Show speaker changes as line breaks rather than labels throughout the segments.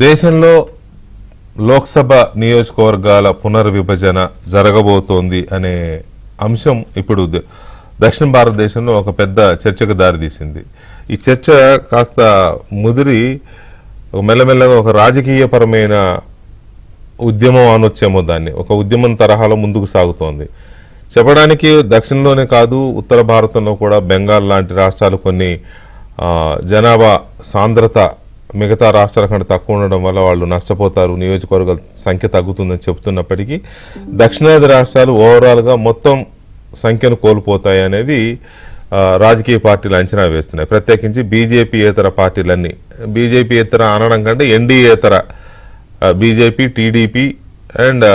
దేశంలో లోక్సభ నియోజకవర్గాల పునర్విభజన జరగబోతోంది అనే అంశం ఇప్పుడు దక్షిణ భారతదేశంలో ఒక పెద్ద చర్చకు దారితీసింది. ఈ చర్చ కాస్త ముదిరి మెల్లమెల్లగా ఒక రాజకీయపరమైన ఉద్యమం అనొచ్చేమో, దాన్ని ఒక ఉద్యమం తరహాలో ముందుకు సాగుతోంది. చెప్పడానికి దక్షిణంలోనే కాదు, ఉత్తర భారతంలో కూడా బెంగాల్ లాంటి రాష్ట్రాలు కొన్ని జనాభా సాంద్రత మిగతా రాష్ట్రాల కంటే తక్కువ ఉండడం వల్ల వాళ్ళు నష్టపోతారు, నియోజకవర్గాల సంఖ్య తగ్గుతుందని చెప్తున్నప్పటికీ దక్షిణాది రాష్ట్రాలు ఓవరాల్గా మొత్తం సంఖ్యను కోల్పోతాయి అనేది రాజకీయ పార్టీలు అంచనా వేస్తున్నాయి. ప్రత్యేకించి బీజేపీయేతర పార్టీలన్నీ, బీజేపీయేతర అనడం కంటే ఎన్డీఏతర, బీజేపీ, టీడీపీ అండ్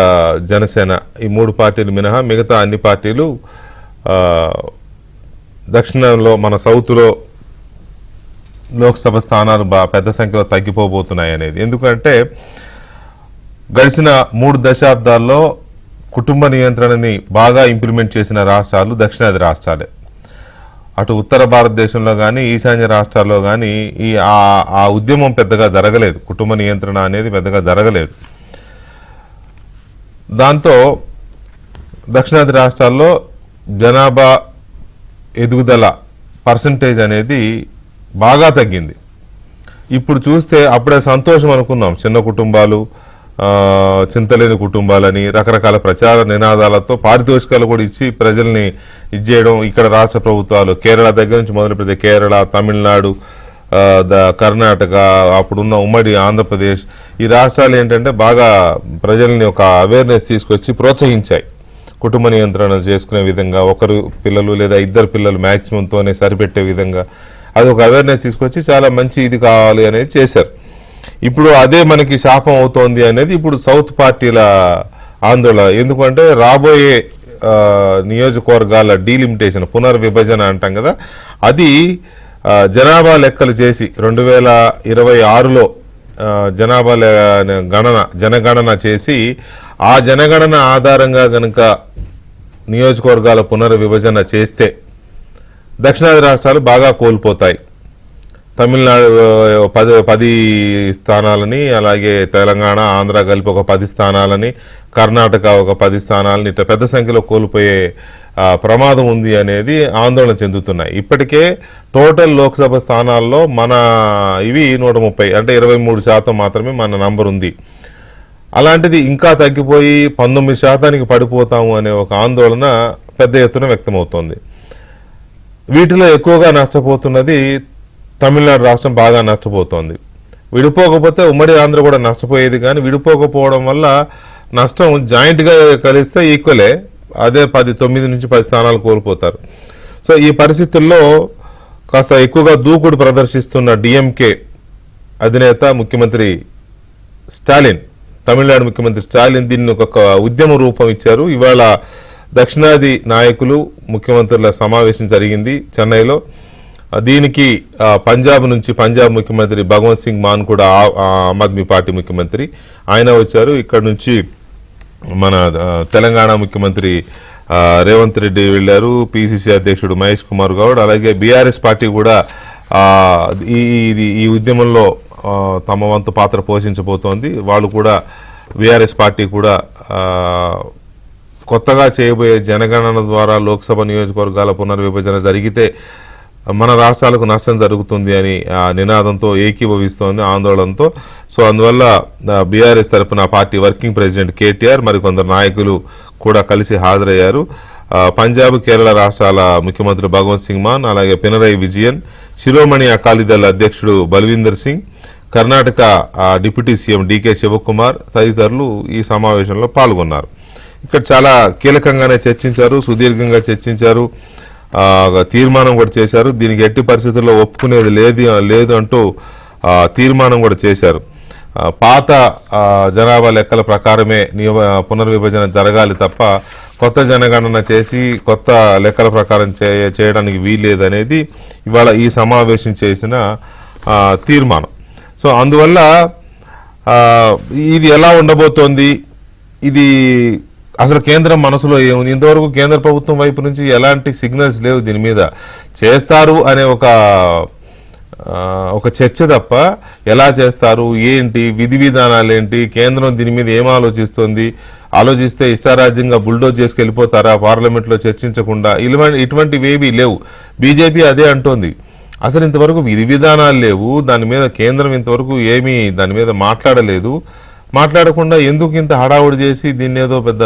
జనసేన, ఈ మూడు పార్టీలు మినహా మిగతా అన్ని పార్టీలు దక్షిణంలో మన సౌత్లో లోక్సభ స్థానాలు పెద్ద సంఖ్యలో తగ్గిపోబోతున్నాయి అనేది. ఎందుకంటే గడిచిన 3 దశాబ్దాల్లో కుటుంబ నియంత్రణని బాగా ఇంప్లిమెంట్ చేసిన రాష్ట్రాలు దక్షిణాది రాష్ట్రాలే. అటు ఉత్తర భారతదేశంలో కానీ ఈశాన్య రాష్ట్రాల్లో కానీ ఆ ఉద్యమం పెద్దగా జరగలేదు, కుటుంబ నియంత్రణ అనేది పెద్దగా జరగలేదు. దాంతో దక్షిణాది రాష్ట్రాల్లో జనాభా ఎదుగుదల పర్సంటేజ్ అనేది బాగా తగ్గింది. ఇప్పుడు చూస్తే అప్పుడే సంతోషం అనుకున్నాం, చిన్న కుటుంబాలు, చింతలేని కుటుంబాలని రకరకాల ప్రచార నినాదాలతో పారితోషికాలు కూడా ఇచ్చి ప్రజల్ని ఇచ్చేయడం. ఇక్కడ రాష్ట్ర ప్రభుత్వాలు కేరళ దగ్గర నుంచి మొదలు పెడితే కేరళ, తమిళనాడు, కర్ణాటక, అప్పుడున్న ఉమ్మడి ఆంధ్రప్రదేశ్, ఈ రాష్ట్రాలు ఏంటంటే బాగా ప్రజల్ని ఒక అవేర్నెస్ తీసుకొచ్చి ప్రోత్సహించాయి. కుటుంబ నియంత్రణ చేసుకునే విధంగా, ఒకరు పిల్లలు లేదా 2 పిల్లలు మ్యాక్సిమంతోనే సరిపెట్టే విధంగా అది ఒక అవేర్నెస్ తీసుకొచ్చి చాలా మంచి ఇది కావాలి అనేది చేశారు. ఇప్పుడు అదే మనకి శాపం అవుతోంది అనేది ఇప్పుడు సౌత్ పార్టీల ఆందోళన. ఎందుకంటే రాబోయే నియోజకవర్గాల డీలిమిటేషన్, పునర్విభజన అంటాం కదా, అది జనాభా లెక్కలు చేసి 2026లో జనాభా జనగణన చేసి ఆ జనగణన ఆధారంగా గనక నియోజకవర్గాల పునర్విభజన చేస్తే దక్షిణాది రాష్ట్రాలు బాగా కోల్పోతాయి. తమిళనాడు 10 స్థానాలని, అలాగే తెలంగాణ, ఆంధ్ర కలిపి ఒక 10 స్థానాలని, కర్ణాటక ఒక 10 స్థానాలని, ఇట్లా పెద్ద సంఖ్యలో కోల్పోయే ప్రమాదం ఉంది అనేది ఆందోళన చెందుతున్నాయి. ఇప్పటికే టోటల్ లోక్సభ స్థానాల్లో మన ఇవి 130, అంటే 23% మాత్రమే మన నంబర్ ఉంది. అలాంటిది ఇంకా తగ్గిపోయి 19% పడిపోతాము అనే ఒక ఆందోళన పెద్ద ఎత్తున వ్యక్తమవుతోంది. వీటిలో ఎక్కువగా నష్టపోతున్నది తమిళనాడు రాష్ట్రం బాగా నష్టపోతోంది. విడిపోకపోతే ఉమ్మడి ఆంధ్ర కూడా నష్టపోయేది, కానీ విడిపోకపోవడం వల్ల నష్టం జాయింట్గా కలిస్తే ఈక్వలే, అదే 9 నుంచి 10 స్థానాలు కోల్పోతారు. సో ఈ పరిస్థితుల్లో కాస్త ఎక్కువగా దూకుడు ప్రదర్శిస్తున్న డిఎంకే అధినేత ముఖ్యమంత్రి స్టాలిన్, తమిళనాడు ముఖ్యమంత్రి స్టాలిన్ దీన్ని ఒక ఉద్యమ రూపం ఇచ్చారు. ఇవాళ దక్షిణాది నాయకులు, ముఖ్యమంత్రుల సమావేశం జరిగింది చెన్నైలో. దీనికి పంజాబ్ నుంచి పంజాబ్ ముఖ్యమంత్రి భగవంత్ సింగ్ మాన్ కూడా ఆమ్ ఆద్మీ పార్టీ ముఖ్యమంత్రి, ఆయన వచ్చారు. ఇక్కడ నుంచి మన తెలంగాణ ముఖ్యమంత్రి రేవంత్ రెడ్డి వెళ్ళారు, పిసిసి అధ్యక్షుడు మహేష్ కుమార్ గౌడ్, అలాగే బీఆర్ఎస్ పార్టీ కూడా ఈ ఉద్యమంలో తమ వంతు పాత్ర పోషించబోతోంది. వాళ్ళు కూడా, బీఆర్ఎస్ పార్టీ కూడా కొత్తగా చేయబోయే జనగణన ద్వారా లోక్సభ నియోజకవర్గాల పునర్విభజన జరిగితే మన రాష్ట్రాలకు నష్టం జరుగుతుంది అని ఆ నినాదంతో ఏకీభవిస్తోంది, ఆందోళనతో. సో అందువల్ల బీఆర్ఎస్ తరఫున పార్టీ వర్కింగ్ ప్రెసిడెంట్ కేటీఆర్, మరికొందరు నాయకులు కూడా కలిసి హాజరయ్యారు. పంజాబ్, కేరళ రాష్ట్రాల ముఖ్యమంత్రి భగవంత్ సింగ్ మాన్, అలాగే పినరయి విజయన్, శిరోమణి అకాలీదళ అధ్యక్షుడు Balwinder Singh, Karnataka deputy CM DK Shivakumar తదితరులు ఈ సమావేశంలో పాల్గొన్నారు. ఇక్కడ చాలా కీలకంగానే చర్చించారు, సుదీర్ఘంగా చర్చించారు, తీర్మానం కూడా చేశారు. దీనికి ఎట్టి పరిస్థితుల్లో ఒప్పుకునేది లేదు అంటూ తీర్మానం కూడా చేశారు. పాత జనాభా లెక్కల ప్రకారమే పునర్విభజన జరగాలి తప్ప కొత్త జనగణన చేసి కొత్త లెక్కల ప్రకారం చేయడానికి వీల్లేదనేది ఇవాళ ఈ సమావేశం చేసిన తీర్మానం. సో అందువల్ల ఇది ఎలా ఉండబోతోంది, ఇది అసలు కేంద్రం మనసులో ఏముంది, ఇంతవరకు కేంద్ర ప్రభుత్వం వైపు నుంచి ఎలాంటి సిగ్నల్స్ లేవు దీని మీద. చేస్తారు అనే ఒక ఒక చర్చ తప్ప ఎలా చేస్తారు, ఏంటి, విధి విధానాలు ఏంటి, కేంద్రం దీని మీద ఏం ఆలోచిస్తుంది, ఆలోచిస్తే ఇష్టారాజ్యంగా బుల్డోజ్ చేసుకు వెళ్ళిపోతారా పార్లమెంట్లో చర్చించకుండా, ఇటువంటివి ఏవీ లేవు. బీజేపీ అదే అంటోంది. అసలు ఇంతవరకు విధి విధానాలు లేవు, దాని మీద కేంద్రం ఇంతవరకు ఏమీ దాని మీద మాట్లాడలేదు. మాట్లాడకుండా ఎందుకు ఇంత హడావుడి చేసి దీన్ని ఏదో పెద్ద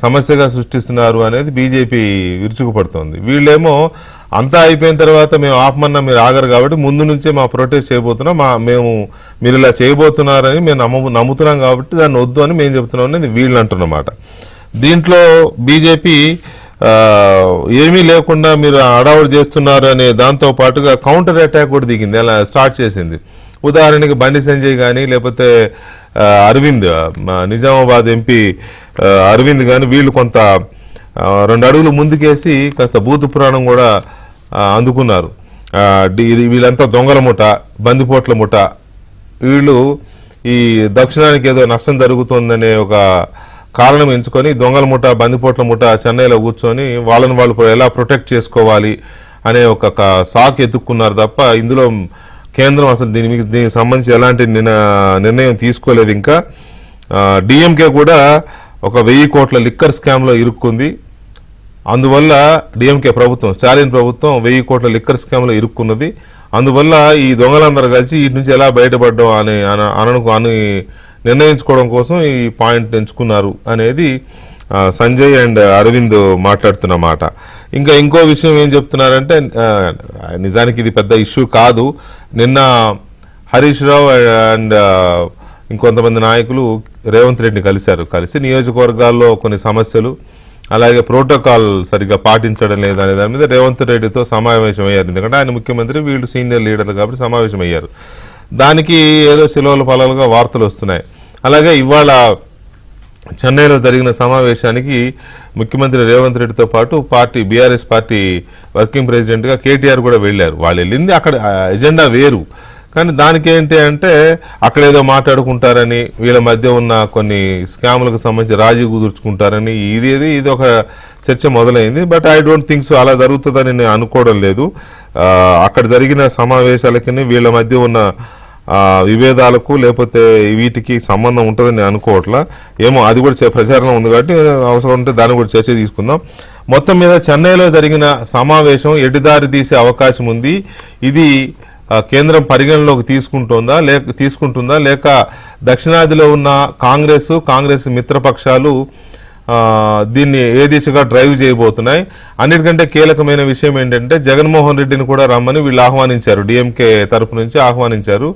సమస్యగా సృష్టిస్తున్నారు అనేది బీజేపీ విరుచుకుపడుతోంది. వీళ్ళేమో అంతా అయిపోయిన తర్వాత మేము ఆపమన్నా మీరు ఆగరు కాబట్టి ముందు నుంచే మా ప్రొటెస్ట్ చేయబోతున్నాం, మీరు ఇలా చేయబోతున్నారని మేము నమ్ముతున్నాం కాబట్టి దాన్ని వద్దు అని మేము చెబుతున్నాం అనేది వీళ్ళు అంటున్నమాట. దీంట్లో బీజేపీ ఏమీ లేకుండా మీరు హడావుడి చేస్తున్నారు అనే దాంతో పాటుగా కౌంటర్ అటాక్ కూడా దిగింది, అలా స్టార్ట్ చేసింది. ఉదాహరణకి బండి సంజయ్ కానీ లేకపోతే అరవింద్, నిజామాబాద్ ఎంపీ అరవింద్ కానీ వీళ్ళు కొంత 2 అడుగులు ముందుకేసి కాస్త భూత పురాణం కూడా అందుకున్నారు. వీళ్ళంతా దొంగల ముఠ, బందిపోట్ల ముఠ, వీళ్ళు ఈ దక్షిణానికి ఏదో నష్టం జరుగుతుందనే ఒక కారణం ఎంచుకొని దొంగల ముఠ, బందిపోట్ల ముఠ చెన్నైలో కూర్చొని వాళ్ళని వాళ్ళు ఎలా ప్రొటెక్ట్ చేసుకోవాలి అనే ఒక సాకు ఎత్తుక్కున్నారు తప్ప ఇందులో కేంద్రం అసలు దీనికి సంబంధించి ఎలాంటి నిర్ణయం తీసుకోలేదు. ఇంకా డిఎంకే కూడా ఒక 1000 కోట్ల లిక్కర్ స్కామ్లో ఇరుక్కుంది. అందువల్ల డిఎంకే ప్రభుత్వం, స్టాలిన్ ప్రభుత్వం 1000 కోట్ల లిక్కర్ స్కామ్లో ఇరుక్కున్నది. అందువల్ల ఈ దొంగలందరూ కలిసి వీటి నుంచి ఎలా బయటపడ్డాం అని నిర్ణయించుకోవడం కోసం ఈ పాయింట్ ఎంచుకున్నారు అనేది సంజయ్ అండ్ అరవింద్ మాట్లాడుతున్న మాట. ఇంకో విషయం ఏం చెప్తున్నారంటే, నిజానికి ఇది పెద్ద ఇష్యూ కాదు. నిన్న హరీష్ రావు అండ్ ఇంకొంతమంది నాయకులు రేవంత్ రెడ్డిని కలిసి నియోజకవర్గాల్లో కొన్ని సమస్యలు, అలాగే ప్రోటోకాల్ సరిగ్గా పాటించడం లేదనే దాని మీద రేవంత్ రెడ్డితో సమావేశం అయ్యారు. ఎందుకంటే ఆయన ముఖ్యమంత్రి, వీళ్ళు సీనియర్ లీడర్లు కాబట్టి సమావేశం అయ్యారు. దానికి ఏదో చిలువల పలాలుగా వార్తలు వస్తున్నాయి. అలాగే ఇవాళ చెన్నైలో జరిగిన సమావేశానికి ముఖ్యమంత్రి రేవంత్ రెడ్డితో పాటు బీఆర్ఎస్ పార్టీ వర్కింగ్ ప్రెసిడెంట్గా కేటీఆర్ కూడా వెళ్ళారు. వాళ్ళు వెళ్ళింది అక్కడ ఎజెండా వేరు, కానీ దానికి ఏంటి అంటే అక్కడ ఏదో మాట్లాడుకుంటారని, వీళ్ళ మధ్య ఉన్న కొన్ని స్కాములకు సంబంధించి రాజీ కుదుర్చుకుంటారని ఇది ఒక చర్చ మొదలైంది. But I don't think so, అలా జరుగుతుందని నేను అనుకోవడం లేదు. అక్కడ జరిగిన సమావేశాలకి వీళ్ళ మధ్య ఉన్న విభేదాలకు లేకపోతే వీటికి సంబంధం ఉంటుందని నేను అనుకోవట్లా. ఏమో అది కూడా ప్రచారం ఉంది కాబట్టి అవసరం ఉంటే దాన్ని కూడా చర్చ తీసుకుందాం. మొత్తం మీద చెన్నైలో జరిగిన సమావేశం ఎటుదారి తీసే అవకాశం ఉంది. ఇది కేంద్రం పరిగణలోకి తీసుకుంటుందా లేక దక్షిణాదిలో ఉన్న కాంగ్రెస్ మిత్రపక్షాలు దీన్ని ఏ దిశగా డ్రైవ్ చేయబోతున్నాయి. అన్నిటికంటే కీలకమైన విషయం ఏంటంటే జగన్మోహన్ రెడ్డిని కూడా రమ్మని వీళ్ళు ఆహ్వానించారు, డిఎంకే తరపు నుంచి ఆహ్వానించారు.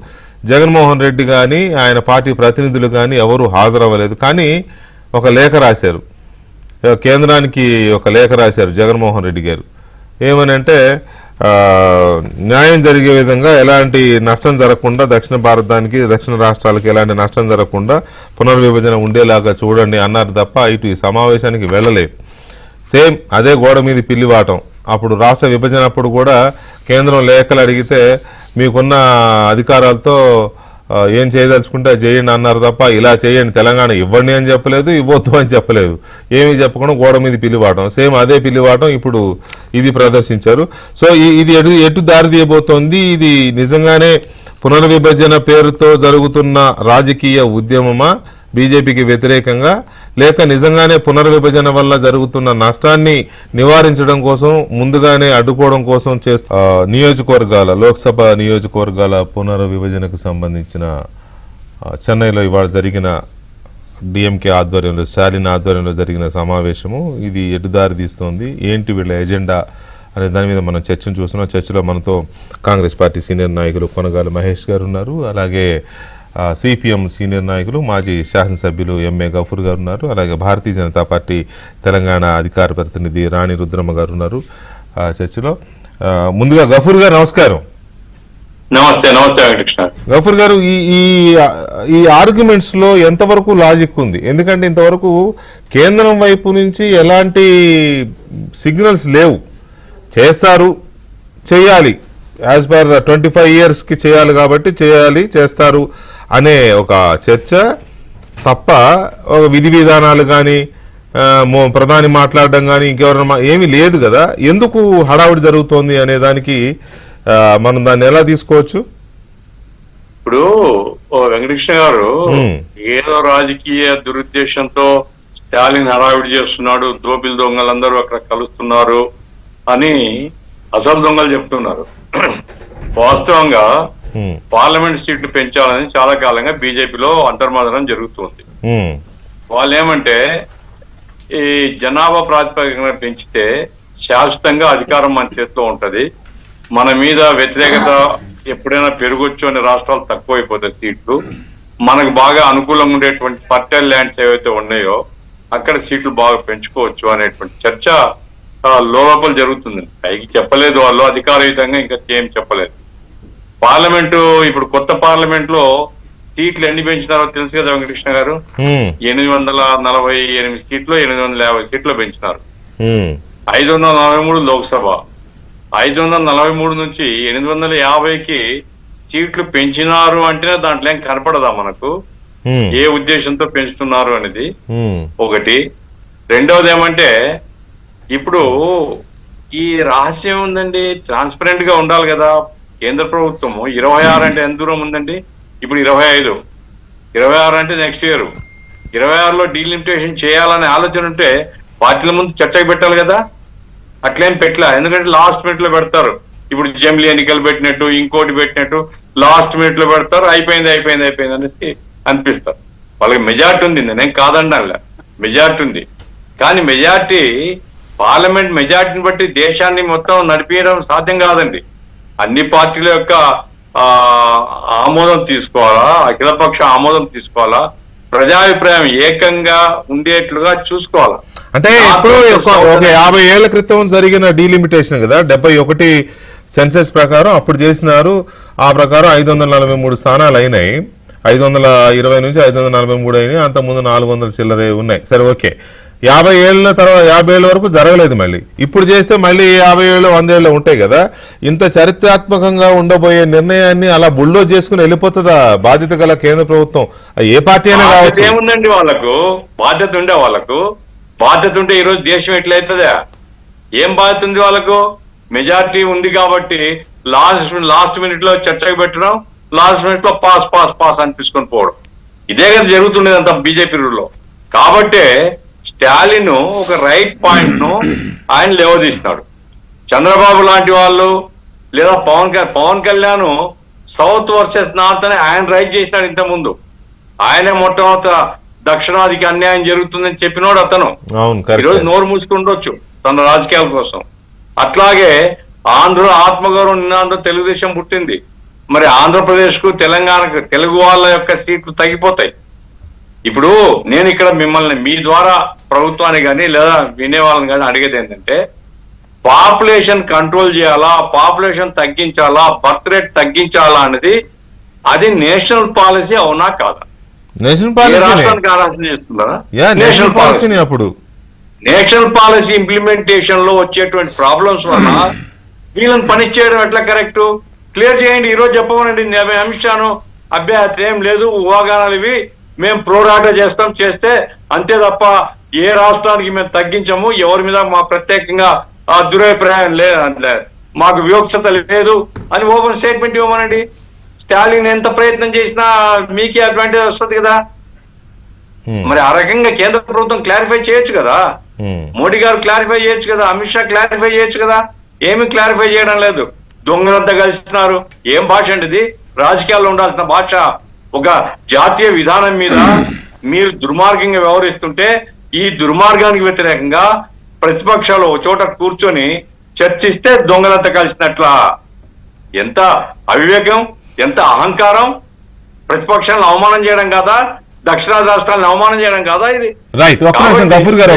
జగన్మోహన్ రెడ్డి కానీ ఆయన పార్టీ ప్రతినిధులు కానీ ఎవరు హాజరవ్వలేదు. కానీ ఒక లేఖ రాశారు, కేంద్రానికి ఒక లేఖ రాశారు జగన్మోహన్ రెడ్డి గారు. ఏమని అంటే, న్యాయం జరిగే విధంగా ఎలాంటి నష్టం జరగకుండా దక్షిణ రాష్ట్రాలకి ఎలాంటి నష్టం జరగకుండా పునర్విభజన ఉండేలాగా చూడండి అన్నారు తప్ప ఇటు ఈ సమావేశానికి వెళ్ళలేదు. సేమ్ అదే గోడ మీద పిల్లివాటం. అప్పుడు రాష్ట్ర విభజన అప్పుడు కూడా కేంద్రం లేఖలు అడిగితే మీకున్న అధికారాలతో ఏం చేయదలుచుకుంటే చేయండి అన్నారు తప్ప ఇలా చేయండి తెలంగాణ ఇవ్వండి అని చెప్పలేదు, ఇవ్వద్దు అని చెప్పలేదు. ఏమీ చెప్పకుండా గోడ మీద పిల్లివాటం. సేమ్ అదే పిల్లివాటం ఇప్పుడు ఇది ప్రదర్శించారు. సో ఇది ఎటు దారి తీయబోతోంది? ఇది నిజంగానే పునర్విభజన పేరుతో జరుగుతున్న రాజకీయ ఉద్యమమా బీజేపీకి వ్యతిరేకంగా, లేక నిజంగానే పునర్విభజన వల్ల జరుగుతున్న నష్టాన్ని నివారించడం కోసం ముందుగానే అడ్డుకోవడం కోసం లోక్సభ నియోజకవర్గాల పునర్విభజనకు సంబంధించిన చెన్నైలో ఇవాళ జరిగిన డిఎంకే ఆధ్వర్యంలో, స్టాలిన్ ఆధ్వర్యంలో జరిగిన సమావేశము ఇది ఎటుదారి తీస్తోంది, ఏంటి వీళ్ళ ఎజెండా అనే దాని మీద మనం చర్చను చూస్తున్నాం. చర్చలో మనతో కాంగ్రెస్ పార్టీ సీనియర్ నాయకులు కొనగాల మహేష్ గారు ఉన్నారు, అలాగే సిపిఎం సీనియర్ నాయకులు మాజీ శాసనసభ్యులు ఎంఏ గఫూర్ గారు ఉన్నారు, అలాగే భారతీయ జనతా పార్టీ తెలంగాణ అధికార ప్రతినిధి రాణి రుద్రమ్మ గారు ఉన్నారు చర్చలో. ముందుగా గఫూర్ గారు నమస్కారం.
నమస్తే
గఫూర్ గారు, ఈ ఆర్గ్యుమెంట్స్ లో ఎంతవరకు లాజిక్ ఉంది? ఎందుకంటే ఇంతవరకు కేంద్రం వైపు నుంచి ఎలాంటి సిగ్నల్స్ లేవు. చేస్తారు, చేయాలి, యాజ్ పర్ 25 years కి చేయాలి కాబట్టి చేస్తారు అనే ఒక చర్చ తప్ప విధి విధానాలు కానీ ప్రధాని మాట్లాడడం కానీ ఇంకెవరైనా ఏమీ లేదు కదా. ఎందుకు హడావుడి జరుగుతోంది అనే దానికి మనం దాన్ని ఎలా తీసుకోవచ్చు?
ఇప్పుడు వెంకటకృష్ణ గారు ఏదో రాజకీయ దురుద్దేశంతో స్టాలిన్ హడావిడి చేస్తున్నాడు, దోపిల్ దొంగలందరూ అక్కడ కలుస్తున్నారు అని అసలు దొంగలు చెప్తున్నారు. వాస్తవంగా పార్లమెంట్ సీట్లు పెంచాలని చాలా కాలంగా బీజేపీలో అంతర్మదనం జరుగుతుంది. వాళ్ళు ఏమంటే ఈ జనాభా ప్రాతిపదికన పెంచితే శాశ్వతంగా అధికారం మన చేతిలో ఉంటది, మన మీద వ్యతిరేకత ఎప్పుడైనా పెరగొచ్చు అనే రాష్ట్రాలు తక్కువైపోతాయి సీట్లు, మనకు బాగా అనుకూలంగా ఉండేటువంటి ఫర్టైల్ ల్యాండ్స్ ఏవైతే ఉన్నాయో అక్కడ సీట్లు బాగా పెంచుకోవచ్చు అనేటువంటి చర్చ లోపల జరుగుతుంది. పైకి చెప్పలేదు వాళ్ళు, అధికారయుతంగా ఇంకా ఏం చెప్పలేదు. పార్లమెంటు ఇప్పుడు కొత్త పార్లమెంట్ లో సీట్లు ఎన్ని పెంచినారో తెలుసు కదా వెంకటకృష్ణ గారు. 848 సీట్లు 850 సీట్లు పెంచినారు. 543 లోక్సభ, 543 నుంచి 850కి సీట్లు పెంచినారు అంటే దాంట్లో ఏం కనపడదా మనకు ఏ ఉద్దేశంతో పెంచుతున్నారు అనేది ఒకటి. రెండవది ఏమంటే ఇప్పుడు ఈ రహస్యం ఉందండి, ట్రాన్స్పరెంట్ గా ఉండాలి కదా. కేంద్ర ప్రభుత్వము 26 అంటే ఎంత దూరం ఉందండి, ఇప్పుడు 25, 26 అంటే నెక్స్ట్ ఇయర్. 26లో డీలిమిటేషన్ చేయాలనే ఆలోచన ఉంటే పార్టీల ముందు చట్టకి పెట్టాలి కదా. అట్లేం పెట్టలే, ఎందుకంటే లాస్ట్ మినిట్ లో పెడతారు. ఇప్పుడు జమిలీ ఎన్నికలు పెట్టినట్టు ఇంకోటి పెట్టినట్టు లాస్ట్ మినిట్ లో పెడతారు, అయిపోయింది అనేసి అనిపిస్తారు. వాళ్ళకి మెజార్టీ ఉంది, నేనేం కాదన్నా, మెజార్టీ ఉంది. కానీ మెజార్టీ పార్లమెంట్ మెజార్టీని బట్టి దేశాన్ని మొత్తం నడిపించడం సాధ్యం కాదండి. అన్ని పార్టీల యొక్క ఆమోదం తీసుకోవాలా, అఖిలపక్ష ఆమోదం తీసుకోవాలా, ప్రజాభిప్రాయం ఏకంగా ఉండేట్లుగా చూసుకోవాలా.
అంటే ఇప్పుడు ఒక 50 ఏళ్ల క్రితం జరిగిన డీలిమిటేషన్ కదా, 71 సెన్సెస్ ప్రకారం అప్పుడు చేసినారు. ఆ ప్రకారం 543 స్థానాలు అయినాయి. 520 నుంచి 543 అయినాయి. అంతకుముందు 400 చిల్లరే ఉన్నాయి. సరే, ఓకే. 50 ఏళ్ళ తర్వాత 50 ఏళ్ళ వరకు జరగలేదు. మళ్ళీ ఇప్పుడు చేస్తే మళ్ళీ 50 ఏళ్ళు 100 ఏళ్ళు ఉంటాయి కదా. ఇంత చరిత్రాత్మకంగా ఉండబోయే నిర్ణయాన్ని అలా బుల్డోజ్ చేసుకుని వెళ్ళిపోతుందా బాధ్యత గల కేంద్ర ప్రభుత్వం? ఏ పార్టీ అయినా కావచ్చు.
ఏముందండి వాళ్ళకు బాధ్యత ఉండే, వాళ్ళకు బాధ్యత ఉంటే ఈరోజు దేశం ఎట్లయితుందా? ఏం బాధ్యత ఉంది వాళ్ళకు? మెజార్టీ ఉంది కాబట్టి లాస్ట్ మినిట్ లో చర్చకు పెట్టడం, లాస్ట్ మినిట్ లో పాస్ అనిపించుకొని పోవడం, ఇదే కదా జరుగుతుండేది అంత బీజేపీ రూల్లో. కాబట్టే స్టాలిన్ ఒక రైట్ పాయింట్ ను ఆయన లేవదీస్తున్నాడు. చంద్రబాబు లాంటి వాళ్ళు లేదా Pawan Kalyan south versus north అని ఆయన రైట్ చేసినాడు ఇంతకుముందు. ఆయనే మొట్టమొదట దక్షిణాదికి అన్యాయం జరుగుతుందని చెప్పినోడు అతను. ఈరోజు నోరు మూసుకుండొచ్చు తన రాజకీయాల కోసం. అట్లాగే ఆత్మగౌరవం నిన్నాంధ్ర తెలుగుదేశం పుట్టింది. మరి ఆంధ్రప్రదేశ్ కు తెలంగాణకు తెలుగు వాళ్ళ యొక్క సీట్లు తగ్గిపోతాయి. ఇప్పుడు నేను ఇక్కడ మిమ్మల్ని మీ ద్వారా ప్రభుత్వాన్ని కానీ లేదా వినే వాళ్ళని కానీ అడిగేది ఏంటంటే, పాపులేషన్ కంట్రోల్ చేయాలా, పాపులేషన్ తగ్గించాలా, బర్త్ రేట్ తగ్గించాలా అనేది అది నేషనల్ పాలసీ అవునా కాదా?
నేషనల్
పాలసీ ఇంప్లిమెంటేషన్ లో వచ్చేటువంటి ప్రాబ్లమ్స్ వల్ల వీళ్ళని పని చేయడం ఎట్లా కరెక్ట్? క్లియర్ చేయండి. ఈరోజు చెప్పమనండి అమిత్ షాను, అభ్యర్థి ఏం లేదు, ఊహాగానాలు ఇవి, మేము ప్రోరాటా చేస్తే అంతే తప్ప ఏ రాష్ట్రానికి మేము తగ్గించము, ఎవరి మీద మా ప్రత్యేకంగా దురభిప్రాయం లేదు, మాకు వివక్షత లేదు అని ఓపెన్ స్టేట్మెంట్ ఇవ్వమనండి. స్టాలిన్ ఎంత ప్రయత్నం చేసినా మీకే అడ్వాంటేజ్ వస్తుంది కదా. మరి ఆ రకంగా కేంద్ర ప్రభుత్వం క్లారిఫై చేయొచ్చు కదా, మోడీ గారు క్లారిఫై చేయొచ్చు కదా, అమిత్ షా క్లారిఫై చేయొచ్చు కదా. ఏమి క్లారిఫై చేయడం లేదు. దొంగలంతా కలిసిస్తున్నారు. ఏం భాష అండి ఇది? రాజకీయాల్లో ఉండాల్సిన భాష. ఒక జాతీయ విధానం మీద మీరు దుర్మార్గంగా వ్యవహరిస్తుంటే ఈ దుర్మార్గానికి వ్యతిరేకంగా ప్రతిపక్షాలు ఒక చోట కూర్చొని చర్చిస్తే దొంగలంతా కలిసినట్లా. ఎంత అవివేకం, ఎంత అహంకారం! ప్రతిపక్షాలను అవమానం చేయడం కాదా? దక్షిణాది రాష్ట్రాలను అవమానం చేయడం కాదా ఇది?
రైట్. ఒక్క నిమిషం గఫూర్ గారు,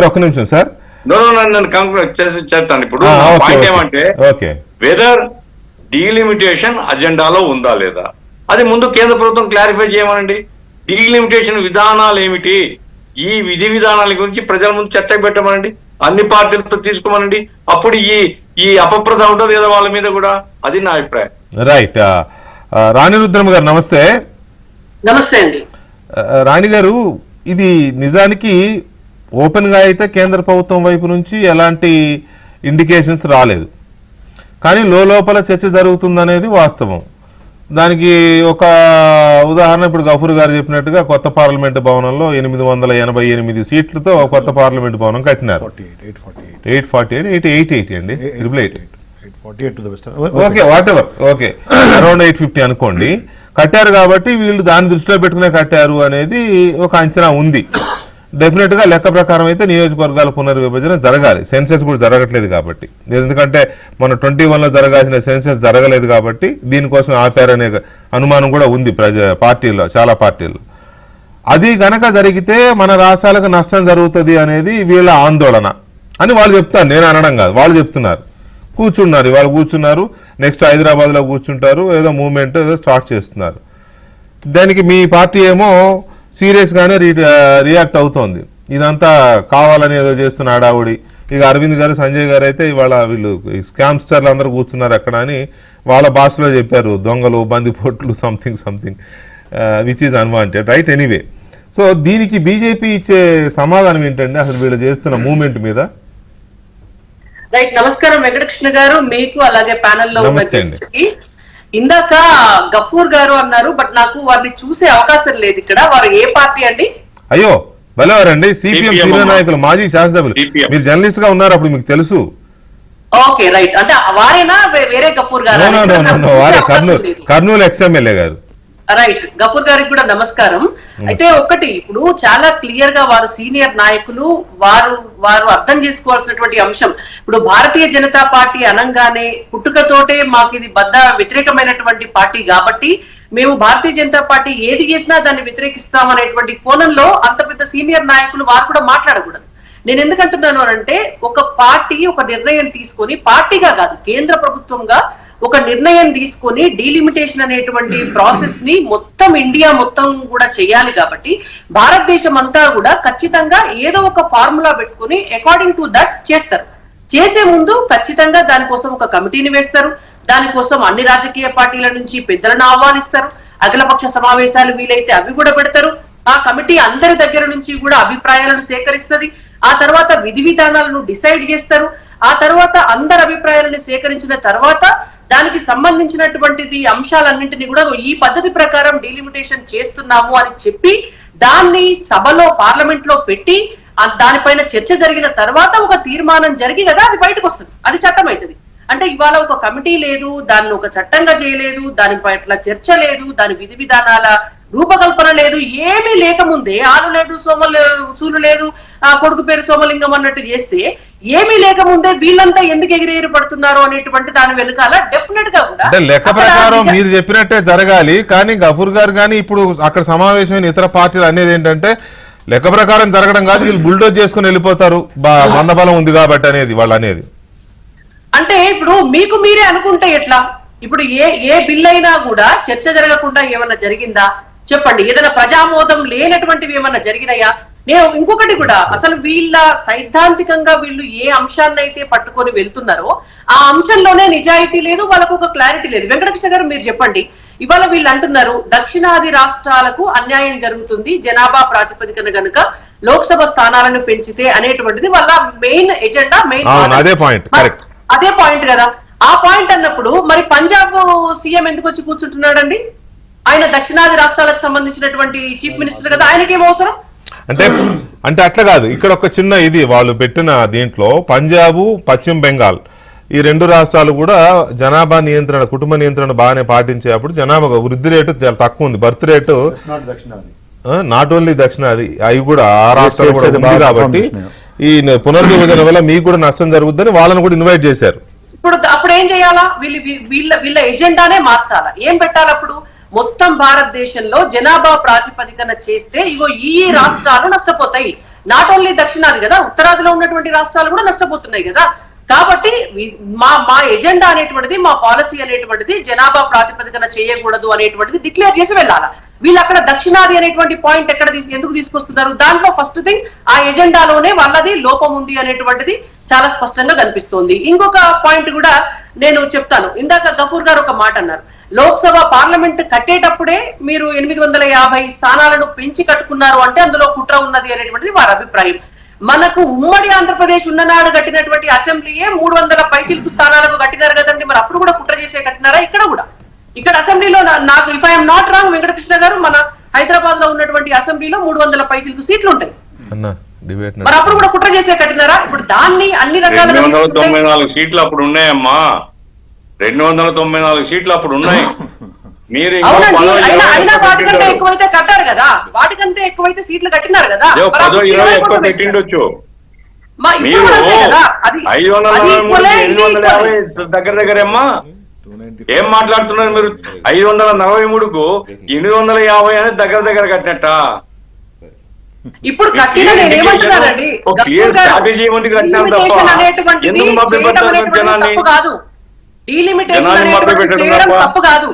ఒక్క నిమిషం సార్.
నన్ను కంక్లూడ్ చేస్తాను. ఇప్పుడు పాయింట్ ఏమంటే, వెదర్ డీలిమిటేషన్ అజెండాలో ఉందా లేదా అది ముందు కేంద్ర ప్రభుత్వం క్లారిఫై చేయమనండి. డీలిమిటేషన్ విధానాలు ఏమిటి, ఈ విధి విధానాల గురించి ప్రజల ముందు చర్చకు పెట్టమనండి, అన్ని పార్టీలతో తీసుకోమనండి. అప్పుడు ఈ అపప్రద ఉంటుంది కదా వాళ్ళ మీద కూడా. అది నా అభిప్రాయం.
రైట్. రాణి రుద్రమ్మ గారు నమస్తే.
నమస్తే అండి.
రాణి గారు, ఇది నిజానికి ఓపెన్ గా అయితే కేంద్ర ప్రభుత్వం వైపు నుంచి ఎలాంటి ఇండికేషన్స్ రాలేదు. కానీ లోపల చర్చ జరుగుతుందనేది వాస్తవం. దానికి ఒక ఉదాహరణ ఇప్పుడు గఫూర్ గారు చెప్పినట్టుగా కొత్త పార్లమెంటు భవనంలో 888 సీట్లతో కొత్త పార్లమెంటు భవనం కట్టినారు. 848 అండి, 888 okay, what ever, okay, around 850 అనుకోండి, కట్టారు. కాబట్టి వీళ్ళు దాన్ని దృష్టిలో పెట్టుకునే కట్టారు అనేది ఒక అంచనా ఉంది. డెఫినెట్ గా లెక్క ప్రకారం అయితే నియోజకవర్గాల పునర్విభజన జరగాలి. సెన్సెస్ కూడా జరగట్లేదు కాబట్టి, ఎందుకంటే మన 21లో జరగాల్సిన సెన్సెస్ జరగలేదు కాబట్టి దీనికోసం ఆపారనే అనుమానం కూడా ఉంది పార్టీల్లో, చాలా పార్టీల్లో. అది గనక జరిగితే మన రాష్ట్రాలకు నష్టం జరుగుతుంది అనేది వీళ్ళ ఆందోళన అని వాళ్ళు చెప్తారు, నేను అనడం కాదు, వాళ్ళు చెప్తున్నారు. వాళ్ళు కూర్చున్నారు, నెక్స్ట్ హైదరాబాద్ లో కూర్చుంటారు, ఏదో మూవ్మెంట్ ఏదో స్టార్ట్ చేస్తున్నారు. దానికి మీ పార్టీ ఏమో సీరియస్ గానే రియాక్ట్ అవుతోంది. ఇదంతా కావాలని ఏదో చేస్తున్న హడావుడి. ఇక అరవింద్ గారు, సంజయ్ గారు అయితే ఇవాళ వీళ్ళు స్కామ్స్టర్లు అందరూ కూర్చున్నారు అక్కడ అని వాళ్ళ భాషలో చెప్పారు, దొంగలు, బందిపోట్లు, something which is unwanted, right? Anyway, so దీనికి బీజేపీ ఇచ్చే సమాధానం ఏంటండి అసలు వీళ్ళు చేస్తున్న మూవ్మెంట్ మీద?
రైట్, నమస్కారం వెంకటకృష్ణ గారు, మీకు అలాగే ప్యానెల్లో ఇందాక గఫూర్ గారు అన్నారు, బట్ నాకు వారిని చూసే అవకాశం లేదు ఇక్కడ. వారు ఏ పార్టీ అండి?
అయ్యో భలేవారండి, సిపిఎం సీనియర్ నాయకులు, మాజీ శాసనసభ్యులు. మీరు జర్నలిస్ట్ గా ఉన్నారు అప్పుడు, మీకు తెలుసు.
ఓకే, రైట్, అంటే వారేనా వేరే గఫూర్ గారు?
వారే, కర్నూలు ఎక్స్ఎమ్మెల్యే గారు.
రైట్, గఫూర్ గారికి కూడా నమస్కారం. అయితే ఒకటి, ఇప్పుడు చాలా క్లియర్ గా వారు సీనియర్ నాయకులు, వారు అర్థం చేసుకోవాల్సినటువంటి అంశం, ఇప్పుడు భారతీయ జనతా పార్టీ అనంగానే పుట్టుకతోటే మాకు ఇది వ్యతిరేకమైనటువంటి పార్టీ కాబట్టి మేము భారతీయ జనతా పార్టీ ఏది చేసినా దాన్ని వ్యతిరేకిస్తామనేటువంటి కోణంలో అంత పెద్ద సీనియర్ నాయకులు వారు కూడా మాట్లాడకూడదు. నేను ఎందుకంటున్నాను అంటే, ఒక పార్టీ ఒక నిర్ణయం తీసుకొని, పార్టీగా కాదు కేంద్ర ప్రభుత్వంగా ఒక నిర్ణయం తీసుకొని డీలిమిటేషన్ అనేటువంటి ప్రాసెస్ ని మొత్తం ఇండియా మొత్తం కూడా చేయాలి. కాబట్టి భారతదేశం అంతా కూడా ఖచ్చితంగా ఏదో ఒక ఫార్ములా పెట్టుకుని అకార్డింగ్ టు దట్ చేస్తారు. చేసే ముందు ఖచ్చితంగా దానికోసం ఒక కమిటీని వేస్తారు, దానికోసం అన్ని రాజకీయ పార్టీల నుంచి పెద్దలను ఆహ్వానిస్తారు, అఖిలపక్ష సమావేశాలు వీలైతే అవి కూడా పెడతారు. ఆ కమిటీ అందరి దగ్గర నుంచి కూడా అభిప్రాయాలను సేకరిస్తుంది. ఆ తర్వాత విధి విధానాలను డిసైడ్ చేస్తారు. ఆ తర్వాత అందరి అభిప్రాయాలను సేకరించిన తర్వాత దానికి సంబంధించినటువంటిది అంశాలన్నింటినీ కూడా ఈ పద్ధతి ప్రకారం డీలిమిటేషన్ చేస్తున్నాము అని చెప్పి దాన్ని సభలో, పార్లమెంట్ లో పెట్టి దానిపైన చర్చ జరిగిన తర్వాత ఒక తీర్మానం జరిగి కదా అది బయటకు వస్తుంది, అది చట్టం అవుతుంది. అంటే ఇవాళ ఒక కమిటీ లేదు, దాన్ని ఒక చట్టంగా చేయలేదు, దాని పట్ల చర్చ లేదు, దాని విధి విధానాల రూపకల్పన లేదు, ఏమీ లేకముందే ఆలు లేదు, సూలు లేదు, ఆ కొడుకు పేరు సోమలింగం అన్నట్టు చేస్తే, ఏమీ లేకముందే వీళ్ళంతా ఎందుకు ఎగిరేరి పడుతున్నారు అనేటువంటి దాని వెనుకాల డెఫినెట్ గా కూడా
అంటే లెక్క ప్రకారం మీరు చెప్పినట్టే జరగాలి. కానీ గఫూర్ గారు కానీ ఇప్పుడు అక్కడ సమావేశమైన ఇతర పార్టీలు అనేది ఏంటంటే, లెక్క ప్రకారం జరగడం కాదు, వీళ్ళు బుల్డోజ్ చేసుకుని వెళ్ళిపోతారు, మందబలం ఉంది కాబట్టి అనేది వాళ్ళు అనేది.
అంటే ఇప్పుడు మీకు మీరే అనుకుంటే ఎట్లా? ఇప్పుడు ఏ బిల్ అయినా కూడా చర్చ జరగకుండా ఏమన్నా జరిగిందా చెప్పండి? ఏదైనా ప్రజామోదం లేనటువంటివి ఏమన్నా జరిగినాయా? నేను ఇంకొకటి కూడా, అసలు వీళ్ళ సైద్ధాంతికంగా వీళ్ళు ఏ అంశాన్ని అయితే పట్టుకొని వెళ్తున్నారో ఆ అంశంలోనే నిజాయితీ లేదు, వాళ్ళకు ఒక క్లారిటీ లేదు. వెంకటకృష్ణ గారు మీరు చెప్పండి, ఇవాళ వీళ్ళు అంటున్నారు దక్షిణాది రాష్ట్రాలకు అన్యాయం జరుగుతుంది, జనాభా ప్రాతిపదికన గనుక లోక్సభ స్థానాలను పెంచితే అనేటువంటిది వాళ్ళ మెయిన్ ఎజెండా, అదే పాయింట్ కదా. ఆ పాయింట్ అన్నప్పుడు మరి పంజాబ్ సీఎం ఎందుకు వచ్చి కూర్చుంటున్నాడండి? ఆయన దక్షిణాది రాష్ట్రాలకు సంబంధించినటువంటి చీఫ్ మినిస్టర్ కదా, ఆయనకేం అవసరం?
అంటే అట్లా కాదు, ఇక్కడ ఒక చిన్న ఇది వాళ్ళు పెట్టిన దీంట్లో పంజాబ్, పశ్చిమ బెంగాల్ ఈ రెండు రాష్ట్రాలు కూడా జనాభా నియంత్రణ, కుటుంబ నియంత్రణ బాగానే పాటించేటప్పుడు జనాభా వృద్ధి రేటు చాలా తక్కువ ఉంది, బర్త్ రేటు నాట్ ఓన్లీ దక్షిణాది, అవి కూడా ఆ రాష్ట్రాలు కూడా ఉంది. కాబట్టి ఈ పునర్విభజన వల్ల మీకు కూడా నష్టం జరుగుద్దని వాళ్ళని కూడా ఇన్వైట్ చేశారు.
ఇప్పుడు అప్పుడు ఏం చేయాలా? వీళ్ళ ఎజెండానే మార్చాలా? ఏం పెట్టాలి అప్పుడు? మొత్తం భారతదేశంలో జనాభా ప్రాతిపదికన చేస్తే ఇగో ఈ రాష్ట్రాలు నష్టపోతాయి. నాట్ ఓన్లీ దక్షిణాది కదా, ఉత్తరాదిలో ఉన్నటువంటి రాష్ట్రాలు కూడా నష్టపోతున్నాయి కదా. కాబట్టి మా ఎజెండా అనేటువంటిది, మా పాలసీ అనేటువంటిది జనాభా ప్రాతిపదికన చేయకూడదు అనేటువంటిది డిక్లేర్ చేసి వెళ్ళాలా. వీళ్ళు అక్కడ దక్షిణాది అనేటువంటి పాయింట్ ఎందుకు తీసుకొస్తున్నారు? దాంట్లో ఫస్ట్ థింగ్ ఆ ఎజెండాలోనే వాళ్ళది లోపం ఉంది అనేటువంటిది చాలా స్పష్టంగా కనిపిస్తోంది. ఇంకొక పాయింట్ కూడా నేను చెప్తాను. ఇందాక గఫూర్ గారు ఒక మాట అన్నారు, లోక్సభ పార్లమెంట్ కట్టేటప్పుడే మీరు 850 స్థానాలను పెంచి కట్టుకున్నారు అంటే అందులో కుట్ర ఉన్నది అనేటువంటిది వారి అభిప్రాయం. మనకు ఉమ్మడి ఆంధ్రప్రదేశ్ ఉన్ననాడు కట్టినటువంటి అసెంబ్లీయే 300 పైచిలుకు స్థానాలకు కట్టినారు కదండి. మరి అప్పుడు కూడా కుట్ర చేసే కట్టినారా? ఇక్కడ అసెంబ్లీలో నాకు if I'm not wrong Venkatakrishna గారు, మన హైదరాబాద్ లో ఉన్నటువంటి అసెంబ్లీలో 300 పైచిలుకు సీట్లు ఉంటాయి. మరి అప్పుడు కూడా కుట్ర చేసే కట్టినారా? ఇప్పుడు దాన్ని అన్ని రకాలుగా
294 సీట్లు అప్పుడు ఉన్నాయమ్మా, 294 సీట్లు అప్పుడు ఉన్నాయి. మీరు
అయినా వాటికంటే ఎక్కువైతే కట్టారు కదా, వాటికంటే ఎక్కువైతే సీట్లు కట్టినారు కదా.
10-20 ఎక్కువ పెట్టిండొచ్చు. మీరు 540 దగ్గర అమ్మా ఏం మాట్లాడుతున్నారు మీరు? 543కు 850 అనేది దగ్గర కట్టినట్ట.
ఇప్పుడు కట్టిన నేనేమంటున్నానండి, తప్పు కాదు,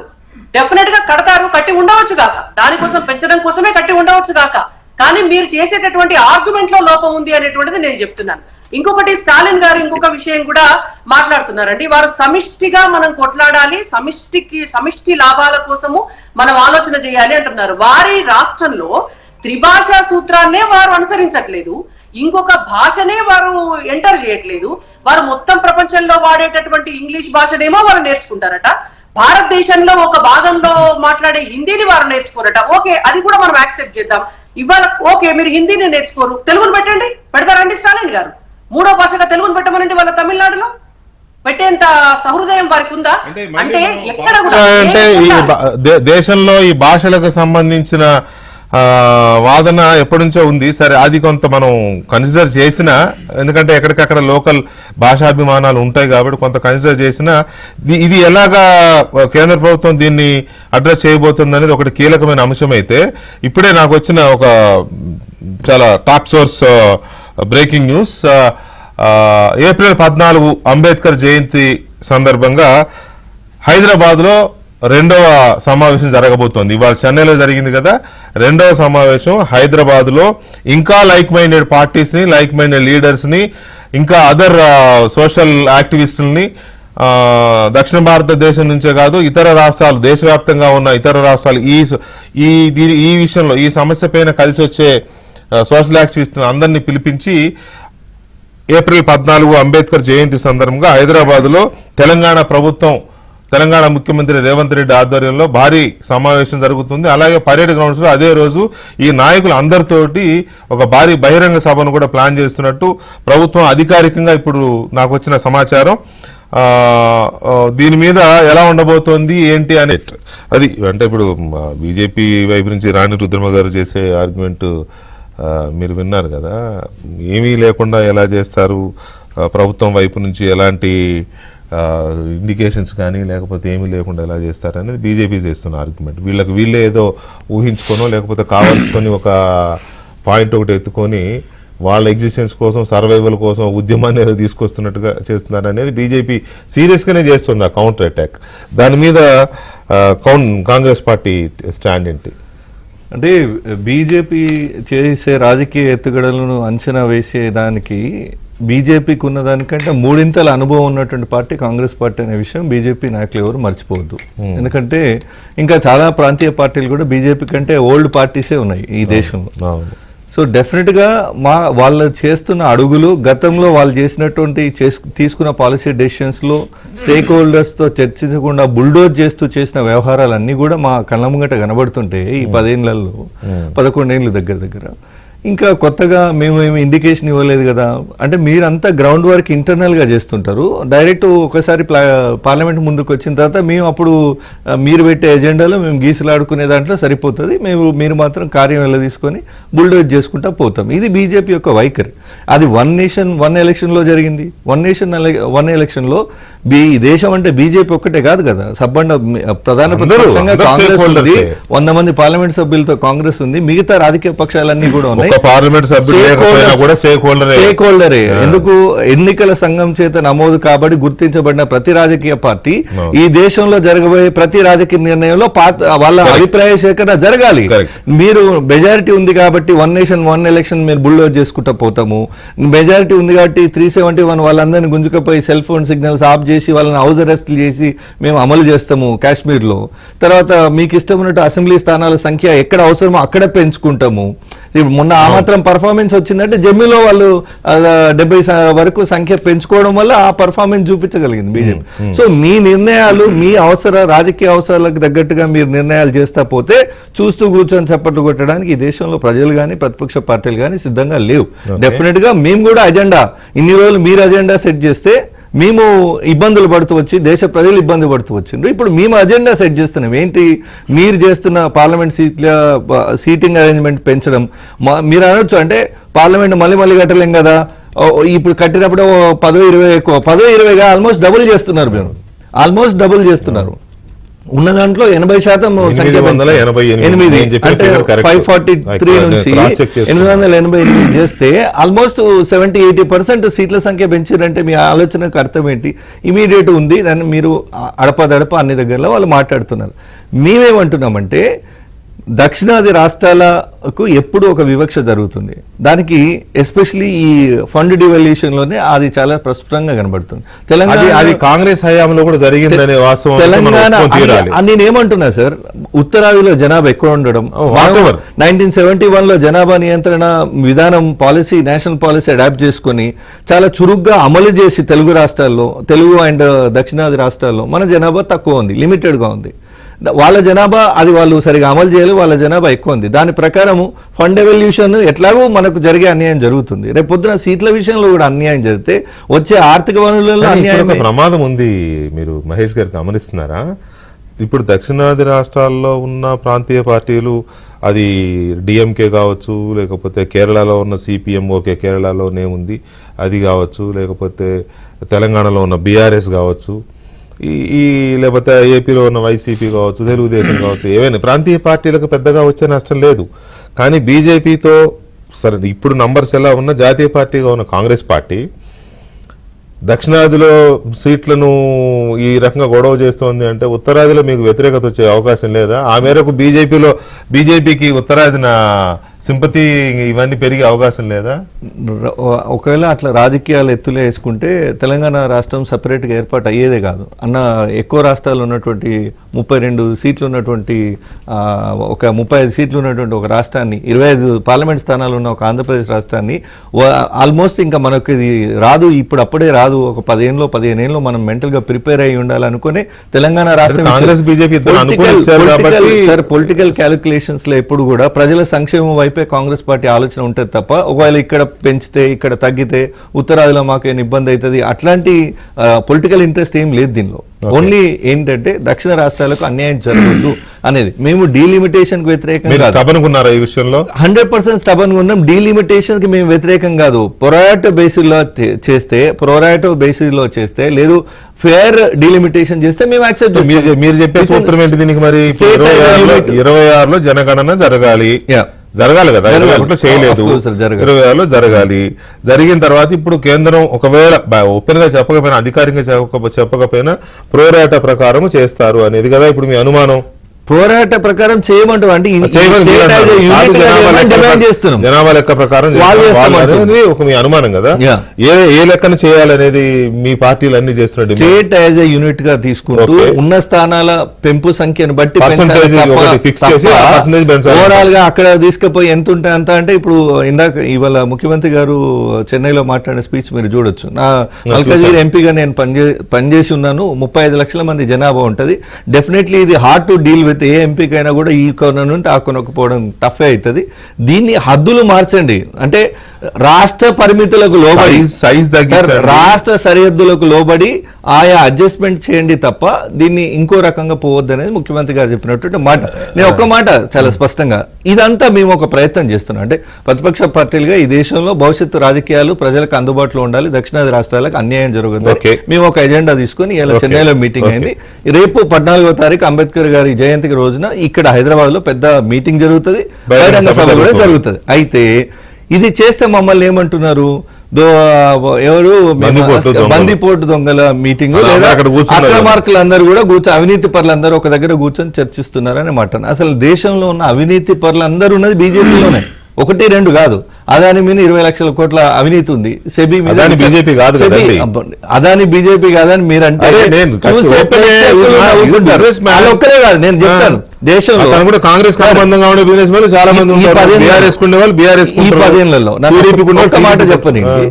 డెఫినెట్ గా కడతారు, కట్టి ఉండవచ్చు కాక, దానికోసం పెంచడం కోసమే కట్టి ఉండవచ్చు కాక, కానీ మీరు చేసేటటువంటి ఆర్గ్యుమెంట్ లో లోపం ఉంది అనేటువంటిది నేను చెప్తున్నాను. ఇంకొకటి, స్టాలిన్ గారు ఇంకొక విషయం కూడా మాట్లాడుతున్నారండి. వారు సమిష్టిగా మనం కొట్లాడాలి, సమిష్టి లాభాల కోసము మనం ఆలోచన చేయాలి అంటున్నారు. వారి రాష్ట్రంలో త్రిభాషా సూత్రాన్నే వారు అనుసరించట్లేదు, ఇంకొక భాషనే వారు ఎంటర్ చేయట్లేదు. వారు మొత్తం ప్రపంచంలో వాడేటటువంటి ఇంగ్లీష్ భాషనేమో వారు నేర్చుకుంటారట, భారతదేశంలో ఒక భాగంలో మాట్లాడే హిందీని వారు నేర్చుకోరట. ఓకే, అది కూడా మనం యాక్సెప్ట్ చేద్దాం. ఇవాళ ఓకే, మీరు హిందీని నేర్చుకోరు, తెలుగును పెట్టండి, పెడతారండి స్టాలిన్ గారు? 3వ భాషగా తెలుగును పెట్టమనండి. వాళ్ళ తమిళనాడులో పెట్టేంత సహృదయం వారికి ఉందా? అంటే ఎక్కడ కూడా
దేశంలో ఈ భాషలకు సంబంధించిన వాదన ఎప్పటి నుంచో ఉంది. సరే, అది కొంత మనం కన్సిడర్ చేసినా, ఎందుకంటే ఎక్కడికక్కడ లోకల్ భాషాభిమానాలు ఉంటాయి కాబట్టి కొంత కన్సిడర్ చేసినా, ఇది ఎలాగా కేంద్ర ప్రభుత్వం దీన్ని అడ్రస్ చేయబోతుంది అనేది ఒకటి కీలకమైన అంశం. అయితే ఇప్పుడే నాకు వచ్చిన ఒక చాలా top source breaking news, April 14 Ambedkar Jayanti సందర్భంగా హైదరాబాద్ లో 2వ సమావేశం జరగబోతోంది. ఇవాళ చెన్నైలో జరిగింది కదా, 2వ సమావేశం హైదరాబాద్ లో. ఇంకా లైక్ మైండెడ్ పార్టీస్ ని, లైక్ మైండెడ్ లీడర్స్ ని, ఇంకా అదర్ సోషల్ యాక్టివిస్టులని దక్షిణ భారతదేశం నుంచే కాదు, ఇతర రాష్ట్రాలు, దేశవ్యాప్తంగా ఉన్న ఇతర రాష్ట్రాలు ఈ విషయంలో, ఈ సమస్య పైన కలిసి వచ్చే సోషల్ యాక్టివిస్టులను అందరినీ పిలిపించి ఏప్రిల్ 14 అంబేద్కర్ జయంతి సందర్భంగా హైదరాబాద్ లో తెలంగాణ ముఖ్యమంత్రి రేవంత్ రెడ్డి ఆధ్వర్యంలో భారీ సమావేశం జరుగుతుంది. అలాగే పరేడ్ గ్రౌండ్స్ లో అదే రోజు ఈ నాయకులు అందరితోటి ఒక భారీ బహిరంగ సభను కూడా ప్లాన్ చేస్తున్నట్టు ప్రభుత్వం అధికారికంగా ఇప్పుడు నాకు వచ్చిన సమాచారం. దీని మీద ఎలా ఉండబోతోంది ఏంటి అనే అది అంటే ఇప్పుడు బీజేపీ వైపు నుంచి రాణి రుద్రమ గారు చేసే ఆర్గ్యుమెంట్ మీరు విన్నారు కదా, ఏమీ లేకుండా ఎలా చేస్తారు, ప్రభుత్వం వైపు నుంచి ఎలాంటి ఇండికేషన్స్ కానీ లేకపోతే ఏమీ లేకుండా ఎలా చేస్తారు అనేది బీజేపీ చేస్తున్న ఆర్గ్యుమెంట్. వీళ్ళే ఏదో ఊహించుకోనో లేకపోతే కావాల్సుకొని ఒక పాయింట్ ఒకటి ఎత్తుకొని వాళ్ళ ఎగ్జిస్టెన్స్ కోసం, సర్వైవల్ కోసం ఉద్యమాన్ని ఏదో తీసుకొస్తున్నట్టుగా చేస్తున్నారు అనేది బీజేపీ సీరియస్గానే చేస్తుంది ఆ కౌంటర్ అటాక్. దాని మీద కాంగ్రెస్ పార్టీ స్టాండ్ ఏంటి?
అంటే బీజేపీ చేసే రాజకీయ ఎత్తుగడలను అంచనా వేసే దానికి బీజేపీకి ఉన్న దానికంటే 3 అనుభవం ఉన్నటువంటి పార్టీ కాంగ్రెస్ పార్టీ అనే విషయం బీజేపీ నాయకులు ఎవరు మర్చిపోవద్దు. ఎందుకంటే ఇంకా చాలా ప్రాంతీయ పార్టీలు కూడా బీజేపీ కంటే ఓల్డ్ పార్టీసే ఉన్నాయి ఈ దేశంలో. సో డెఫినెట్గా వాళ్ళు చేస్తున్న అడుగులు, గతంలో వాళ్ళు చేసినటువంటి తీసుకున్న పాలసీ డెసిషన్స్లో స్టేక్ హోల్డర్స్తో చర్చించకుండా బుల్డోజ్ చేస్తూ చేసిన వ్యవహారాలన్నీ కూడా మా కళ్ళ ముంగట కనబడుతుంటే ఈ 10 ఏళ్లలో 11 ఏళ్ళు దగ్గర ఇంకా కొత్తగా మేము ఏమి ఇండికేషన్ ఇవ్వలేదు కదా. అంటే మీరంతా గ్రౌండ్ వర్క్ ఇంటర్నల్గా చేస్తుంటారు, డైరెక్ట్ ఒకసారి పార్లమెంట్ ముందుకు వచ్చిన తర్వాత మేము అప్పుడు మీరు పెట్టే ఎజెండాలో మేము గీసులాడుకునే దాంట్లో సరిపోతుంది, మీరు మాత్రం కార్యం ఎలా తీసుకొని బుల్డోజ్ చేసుకుంటా పోతాం. ఇది బీజేపీ యొక్క వైఖరి. అది 1 నేషన్ 1 ఎలక్షన్లో జరిగింది. 1 నేషన్ 1 ఎలక్షన్లో దేశం అంటే బీజేపీ ఒక్కటే కాదు కదా, సబ్బండ ప్రధాన ప్రతిపక్షంగా కాంగ్రెస్ ఉంది, 100 మంది పార్లమెంట్ సభ్యులతో కాంగ్రెస్ ఉంది, మిగతా రాజకీయ పక్షాలన్నీ కూడా ఉన్నాయి. స్టేక్ హోల్డరే. ఎందుకు? ఎన్నికల సంఘం చేత నమోదు కాబట్టి గుర్తించబడిన ప్రతి రాజకీయ పార్టీ ఈ దేశంలో జరగబోయే ప్రతి రాజకీయ నిర్ణయంలో వాళ్ళ అభిప్రాయ సేకరణ జరగాలి. మీరు మెజారిటీ ఉంది కాబట్టి 1 నేషన్ 1 ఎలక్షన్ మీరు బుల్డోజ్ చేసుకుంటా పోతాము, మెజారిటీ ఉంది కాబట్టి 371 వాళ్ళందరినీ గుంజుకపోయి సెల్ ఫోన్ సిగ్నల్స్ ఆఫ్ చేసి వాళ్ళని హౌస్ అరెస్ట్ చేసి మేము అమలు చేస్తాము కాశ్మీర్లో. తర్వాత మీకు ఇష్టం ఉన్నట్టు అసెంబ్లీ స్థానాల సంఖ్య ఎక్కడ అవసరమో అక్కడ పెంచుకుంటాము. ఇప్పుడు మొన్న ఆ మాత్రం పర్ఫార్మెన్స్ వచ్చిందంటే జమ్మీలో వాళ్ళు 70 వరకు సంఖ్య పెంచుకోవడం వల్ల ఆ పర్ఫార్మెన్స్ చూపించగలిగింది బీజేపీ. సో మీ నిర్ణయాలు మీ రాజకీయ అవసరాలకు తగ్గట్టుగా మీరు నిర్ణయాలు చేస్తా పోతే చూస్తూ కూర్చొని చప్పట్లు కొట్టడానికి ఈ దేశంలో ప్రజలు కానీ ప్రతిపక్ష పార్టీలు కానీ సిద్ధంగా లేవు. డెఫినెట్ గా మేము కూడా అజెండా ఇన్ని రోజులు మీరు అజెండా సెట్ చేస్తే మేము ఇబ్బందులు పడుతూ వచ్చి దేశ ప్రజలు ఇబ్బంది పడుతూ వచ్చిండ్రు. ఇప్పుడు మేము అజెండా సెట్ చేస్తున్నాం. ఏంటి మీరు చేస్తున్న పార్లమెంట్ సీటింగ్ అరేంజ్మెంట్ పెంచడం. మీరు అనొచ్చు అంటే పార్లమెంట్ మళ్ళీ కట్టలేం కదా, ఇప్పుడు కట్టినప్పుడు 10-20 ఎక్కువ 10-20గా ఆల్మోస్ట్ డబుల్ చేస్తున్నారు. మీరు ఆల్మోస్ట్ డబుల్ చేస్తున్నారు. ఉన్న దాంట్లో 80% సంఖ్య 8 అంటే 543 నుంచి 888 చేస్తే ఆల్మోస్ట్ 70-80% సీట్ల సంఖ్య పెంచారంటే మీ ఆలోచనకు అర్థం ఏంటి? ఇమీడియట్ ఉంది, దాన్ని మీరు అడపదడప అన్ని దగ్గరలో వాళ్ళు మాట్లాడుతున్నారు. మేమేమంటున్నామంటే దక్షిణాది రాష్ట్రాలకు ఎప్పుడు ఒక వివక్ష జరుగుతుంది. దానికి ఎస్పెషలీ ఈ ఫండ్ డివల్యూషన్ లోనే అది చాలా ప్రస్ఫుటంగా కనబడుతుంది.
అది కాంగ్రెస్ హయాంలో కూడా జరిగిందనే వాస్తవం
తెలంగాణ నేనేమంటున్నా సార్, ఉత్తరాదిలో జనాభా ఎక్కువ ఉండడం, 1971లో జనాభా నియంత్రణ విధానం పాలసీ నేషనల్ పాలసీ అడాప్ట్ చేసుకుని చాలా చురుగ్గా అమలు చేసి తెలుగు రాష్ట్రాల్లో, తెలుగు అండ్ దక్షిణాది రాష్ట్రాల్లో మన జనాభా తక్కువ ఉంది, లిమిటెడ్ గా ఉంది. వాళ్ళ జనాభా అది వాళ్ళు సరిగా అమలు చేయాలి, వాళ్ళ జనాభా ఎక్కువ ఉంది. దాని ప్రకారము ఫండ్ ఎవల్యూషన్ ఎట్లాగో మనకు జరిగే అన్యాయం జరుగుతుంది. రేపు పొద్దున సీట్ల విషయంలో కూడా అన్యాయం జరిగితే వచ్చే ఆర్థిక వనరులలో అన్యాయం
ప్రమాదం ఉంది. మీరు మహేష్ గారు గమనిస్తున్నారా? ఇప్పుడు దక్షిణాది రాష్ట్రాల్లో ఉన్న ప్రాంతీయ పార్టీలు, అది డిఎంకే కావచ్చు, లేకపోతే కేరళలో ఉన్న సిపిఎం, ఓకే కేరళలోనే ఉంది అది కావచ్చు, లేకపోతే తెలంగాణలో ఉన్న బీఆర్ఎస్ కావచ్చు, లేకపోతే ఏపీలో ఉన్న వైసీపీ కావచ్చు, తెలుగుదేశం కావచ్చు, ఏవైనా ప్రాంతీయ పార్టీలకు పెద్దగా వచ్చే నష్టం లేదు. కానీ బీజేపీతో సరే ఇప్పుడు నంబర్స్ ఎలా ఉన్న జాతీయ పార్టీగా ఉన్న కాంగ్రెస్ పార్టీ దక్షిణాదిలో సీట్లను ఈ రకంగా గొడవ చేస్తోంది అంటే ఉత్తరాదిలో మీకు వ్యతిరేకత వచ్చే అవకాశం లేదా? ఆ మేరకు బీజేపీకి ఉత్తరాదిన సింపతి ఇవన్నీ పెరిగే అవకాశం లేదా?
ఒకవేళ అట్లా రాజకీయాలు ఎత్తులే వేసుకుంటే తెలంగాణ రాష్ట్రం సపరేట్గా ఏర్పాటు అయ్యేదే కాదు అన్న. ఎక్కువ రాష్ట్రాలు ఉన్నటువంటి 32 సీట్లు ఉన్నటువంటి ఒక 35 సీట్లు ఉన్నటువంటి ఒక రాష్ట్రాన్ని, 25 పార్లమెంట్ స్థానాలు ఉన్న ఒక ఆంధ్రప్రదేశ్ రాష్ట్రాన్ని ఆల్మోస్ట్ ఇంకా మనకు ఇది రాదు, ఇప్పుడు అప్పుడే రాదు, ఒక 15 ఏళ్ళు మనం మెంటల్ గా ప్రిపేర్ అయ్యి ఉండాలనుకునే తెలంగాణ రాష్ట్రం.
కాంగ్రెస్ బీజేపీ
పొలిటికల్ క్యాలిక్యులేషన్స్ లో ఎప్పుడు కూడా ప్రజల సంక్షేమం వైపే కాంగ్రెస్ పార్టీ ఆలోచన ఉంటుంది తప్ప, ఒకవేళ ఇక్కడ పెంచితే ఇక్కడ తగ్గితే ఉత్తరాదిలో మాకు ఏమైనా ఇబ్బంది అవుతుంది అట్లాంటి పొలిటికల్ ఇంట్రెస్ట్ ఏం లేదు దీనిలో. ఓన్లీ ఏంటంటే దక్షిణ రాష్ట్రాలకు అన్యాయం జరగదు అనేది. మేము డీలిమిటేషన్ కు వ్యతిరేకంగా 100% స్టబన్ ఉన్నాం. డీలిమిటేషన్ కి మేము వ్యతిరేకం కాదు. ప్రొరాటో బేసిస్ లో చేస్తే లేదు ఫేర్ డీలిమిటేషన్ చేస్తే మేము యాక్సెప్ట్ చేస్తాం.
మీరు చెప్పే సూత్రం ఏంటి దీనికి? మరి 26లో జనగణన జరగాలి కదా, 21లో చేయలేదు, 26లో జరగాలి. జరిగిన తర్వాత ఇప్పుడు కేంద్రం ఒకవేళ ఓపెన్ గా చెప్పకపోయినా, అధికారికంగా చెప్పకపోయినా ప్రోరాటా ప్రకారం చేస్తారు అనేది కదా ఇప్పుడు మీ అనుమానం.
పోరాట ప్రకారం చేయమంటాం అంటే
జనాభా లెక్క ప్రకారం ఒక మీ అనుమానం కదా, ఏ లెక్కన చేయాలనేది మీ పార్టీలు అన్ని చేస్తున్నారు.
స్టేట్ యాజ్ ఏ యూనిట్ గా తీసుకుంటూ ఉన్న స్థానాల పెంపు సంఖ్యను బట్టి ఓవరాల్ గా అక్కడ తీసుకుపోయి ఎంత ఉంటే అంత. అంటే ఇప్పుడు ఇందాక ఇవాళ ముఖ్యమంత్రి గారు చెన్నైలో మాట్లాడిన స్పీచ్ మీరు చూడొచ్చు. నా మల్కాజ్గిరి ఎంపీగా నేను పనిచేసి ఉన్నాను. 35 లక్షల మంది జనాభా ఉంటది. డెఫినెట్లీ ఇది హార్డ్ టు డీల్ విత్. ఏ ఎంపీకైనా కూడా ఈ కొన నుండి ఆ కొనకపోవడం టఫ్ అవుతుంది. దీన్ని హద్దులు మార్చండి. అంటే రాష్ట్ర పరిమితులకు లోబడి, రాష్ట్ర సరిహద్దులకు లోబడి ఆయా అడ్జస్ట్మెంట్ చేయండి తప్ప దీన్ని ఇంకో రకంగా పోవద్దు అనేది ముఖ్యమంత్రి గారు చెప్పినటువంటి మాట. నేను ఒక్క మాట చాలా స్పష్టంగా, ఇదంతా మేము ఒక ప్రయత్నం చేస్తున్నాం. అంటే ప్రతిపక్ష పార్టీలుగా ఈ దేశంలో భవిష్యత్తు రాజకీయాలు ప్రజలకు అందుబాటులో ఉండాలి, దక్షిణాది రాష్ట్రాలకు అన్యాయం జరుగుతుంది. మేము ఒక ఎజెండా తీసుకుని ఇలా చెన్నైలో మీటింగ్ అయింది. రేపు 14వ తారీఖు అంబేద్కర్ గారి జయంతి రోజున ఇక్కడ హైదరాబాద్ లో పెద్ద మీటింగ్ జరుగుతుంది, బహిరంగ సభ కూడా జరుగుతుంది. అయితే ఇది చేస్తే మమ్మల్ని ఏమంటున్నారు, ఎవరు బందిపోటు దొంగల మీటింగ్ లేదా అక్రమార్కులందరూ కూడా అవినీతి పరులందరూ ఒక దగ్గర కూర్చొని చర్చిస్తున్నారని మాట. అసలు దేశంలో ఉన్న అవినీతి పరులందరూ ఉన్నది బీజేపీలోనే, 1-2 కాదు. అదాని మీద 20 లక్షల కోట్ల అవినీతి ఉంది, సెబీ మీద
అదాని బీజేపీ కాదు కదండి.
అదాని బీజేపీ కాదని మీరు అంటే
అదే నేను
ఒక్కరే కాదు, నేను చెప్తాను దేశంలో
అతను కూడా కాంగ్రెస్ సంబంధంగా ఉండే బిజినెస్ మెన్ చాలా మంది ఉంటారు. బీఆర్ఎస్ కుండే వాళ్ళు బీఆర్ఎస్
ఈ 10 ఏళ్లలో ఒక్క మాట చెప్పనండి,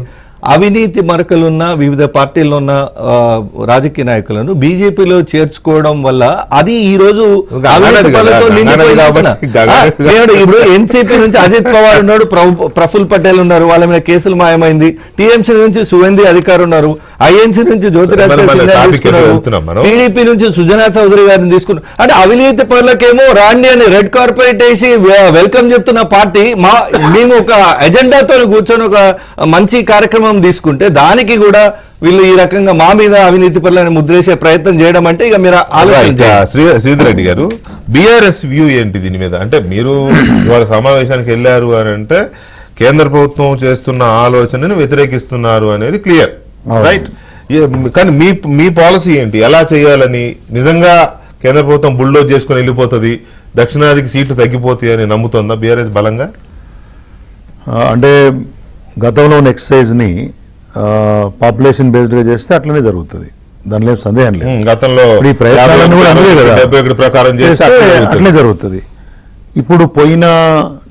అవినీతి మరకలున్న వివిధ పార్టీల్లో ఉన్న రాజకీయ నాయకులను బీజేపీలో చేర్చుకోవడం వల్ల అది ఈ రోజు ఇప్పుడు ఎన్సీపీ నుంచి అజిత్ పవార్ ఉన్నాడు, ప్రఫుల్ పటేల్ ఉన్నారు, వాళ్ళ మీద కేసులు మాయమైంది. టీఎంసీ నుంచి సువేంది అధికారి ఉన్నారు, ఐఎన్సీ నుంచి జ్యోతిరాదిత్య సింధియా తీసుకున్నారు, టీడీపీ నుంచి సుజనా చౌదరి గారిని తీసుకున్నారు. అంటే అవినీతి పనులకేమో రాండి అని రెడ్ కార్పెట్ వేసి వెల్కమ్ చెప్తున్న పార్టీ మేము ఒక ఎజెండాతో కూర్చొని ఒక మంచి కార్యక్రమం తీసుకుంటే దానికి కూడా వీళ్ళు ఈ రకంగా మా మీద అవినీతి పనులను ముద్రేసే ప్రయత్నం చేయడం అంటే ఇక మీరు
శ్రీధర్ రెడ్డి గారు బీఆర్ఎస్ వ్యూ ఏంటి దీని మీద? అంటే మీరు ఇవాళ సమావేశానికి వెళ్ళారు అని అంటే కేంద్ర ప్రభుత్వం చేస్తున్న ఆలోచనని వ్యతిరేకిస్తున్నారు అనేది క్లియర్, రైట్? కానీ మీ పాలసీ ఏంటి, ఎలా చేయాలని? నిజంగా కేంద్ర ప్రభుత్వం బుల్డోజ్ చేసుకుని వెళ్ళిపోతుంది, దక్షిణాదికి సీట్లు తగ్గిపోతాయి అని నమ్ముతుందా బీఆర్ఎస్ బలంగా?
అంటే గతంలో ఉన్న ఎక్సర్సైజ్ని పాపులేషన్ బేస్డ్గా చేస్తే అట్లనే జరుగుతుంది, దానిలో సందేహం లేదు.
గతంలో
ఈ ప్రయత్నాలను కూడా అంతే కదా,
ప్రకారం
అట్లనే జరుగుతుంది. ఇప్పుడు పోయిన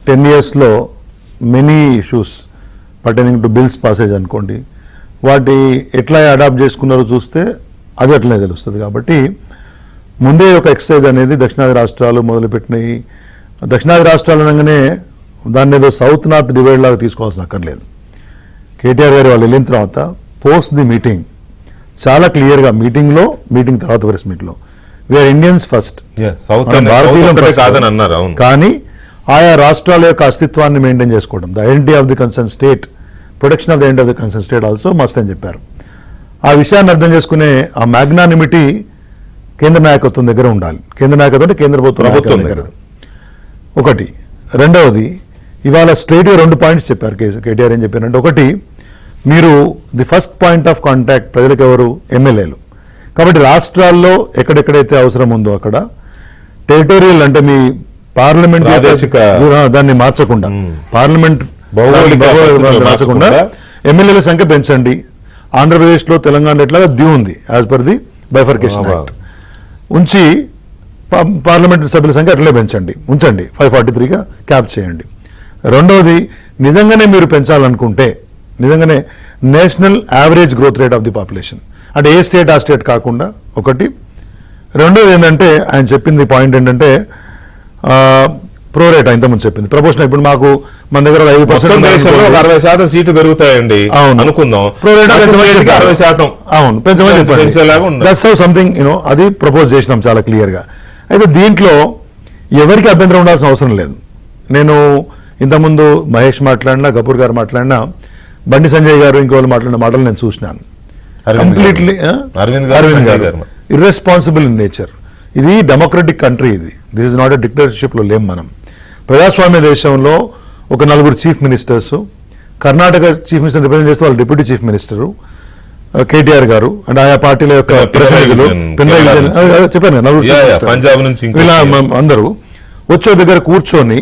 10 yearsలో many issues pertaining to bills passage అనుకోండి, వాటి ఎట్లా అడాప్ట్ చేసుకున్నారో చూస్తే అది అట్లనే తెలుస్తుంది. కాబట్టి ముందే ఒక ఎక్సర్సైజ్ అనేది దక్షిణాది రాష్ట్రాలు మొదలుపెట్టినాయి. దక్షిణాది రాష్ట్రాలు అనగానే దాన్ని ఏదో సౌత్ నార్త్ డివైడ్ లాగా తీసుకోవాల్సిన అక్కర్లేదు. కేటీఆర్ గారు వాళ్ళు వెళ్ళిన తర్వాత పోస్ట్ ది మీటింగ్ చాలా క్లియర్గా మీటింగ్ తర్వాత ప్రెస్ మీట్లో వీఆర్ ఇండియన్స్ ఫస్ట్, కానీ ఆయా రాష్ట్రాల యొక్క అస్తిత్వాన్ని మెయింటైన్ చేసుకోవడం, the identity of the concern state, protection of the identity of the concern state also must అని చెప్పారు. ఆ విషయాన్ని అర్థం చేసుకునే ఆ మ్యాగ్నానిమిటీ కేంద్ర నాయకత్వం దగ్గర ఉండాలి. కేంద్ర నాయకత్వం అంటే కేంద్ర ప్రభుత్వం దగ్గర ఒకటి. రెండవది, ఇవాళ స్ట్రైట్గా 2 పాయింట్స్ చెప్పారు కేటీఆర్. ఏం చెప్పారంటే, ఒకటి, మీరు the first point of contact ప్రజలకు ఎవరు? ఎమ్మెల్యేలు. కాబట్టి రాష్ట్రాల్లో ఎక్కడెక్కడైతే అవసరం ఉందో అక్కడ టెరిటోరియల్ అంటే మీ పార్లమెంట్ దాన్ని మార్చకుండా, పార్లమెంట్ మార్చకుండా ఎమ్మెల్యేల సంఖ్య పెంచండి. ఆంధ్రప్రదేశ్లో తెలంగాణలో ఎట్లాగా డ్యూ ఉంది as per the bifurcation act ఉంచి పార్లమెంట్ సభ్యుల సంఖ్య అట్లే పెంచండి, ఉంచండి, 543గా క్యాప్ చేయండి. రెండవది, నిజంగానే మీరు పెంచాలనుకుంటే నిజంగానే national average growth rate of the population, అంటే ఏ స్టేట్ ఆ స్టేట్ కాకుండా ఒకటి. రెండోది ఏంటంటే ఆయన చెప్పింది పాయింట్ ఏంటంటే ప్రోరేట్ ఇంతకుముందు చెప్పింది ప్రపోర్షన్. ఇప్పుడు మాకు మన దగ్గర 5%
60% సీట్లు పెరుగుతాయండి అనుకుందాం, ప్రోరేట్ 60%.
అవును, పెంచమని సంథింగ్ అది ప్రపోజ్ చేసినాం చాలా క్లియర్గా. అయితే దీంట్లో ఎవరికి అభ్యంతరం ఉండాల్సిన అవసరం లేదు. నేను ఇంతకుముందు మహేష్ మాట్లాడినా, కపూర్ గారు మాట్లాడినా, బండి సంజయ్ గారు ఇంకోళ్ళు మాట్లాడిన మాటలు నేను చూసినాను. కంప్లీట్లీ అరవింద్ గారు ఇర్రెస్పాన్సిబుల్ ఇన్ నేచర్. ఇది democratic country, this is not a డిక్టేటర్షిప్లో లేం మనం. ప్రజాస్వామ్య దేశంలో ఒక 4 chief ministers, Karnataka chief minister represent చేస్తే వాళ్ళ డిప్యూటీ చీఫ్ మినిస్టరు కేటీఆర్ గారు, అంటే ఆయా పార్టీల యొక్క ప్రతినిధులు,
పంజాబ్ నుంచి
అందరూ వచ్చే దగ్గర కూర్చొని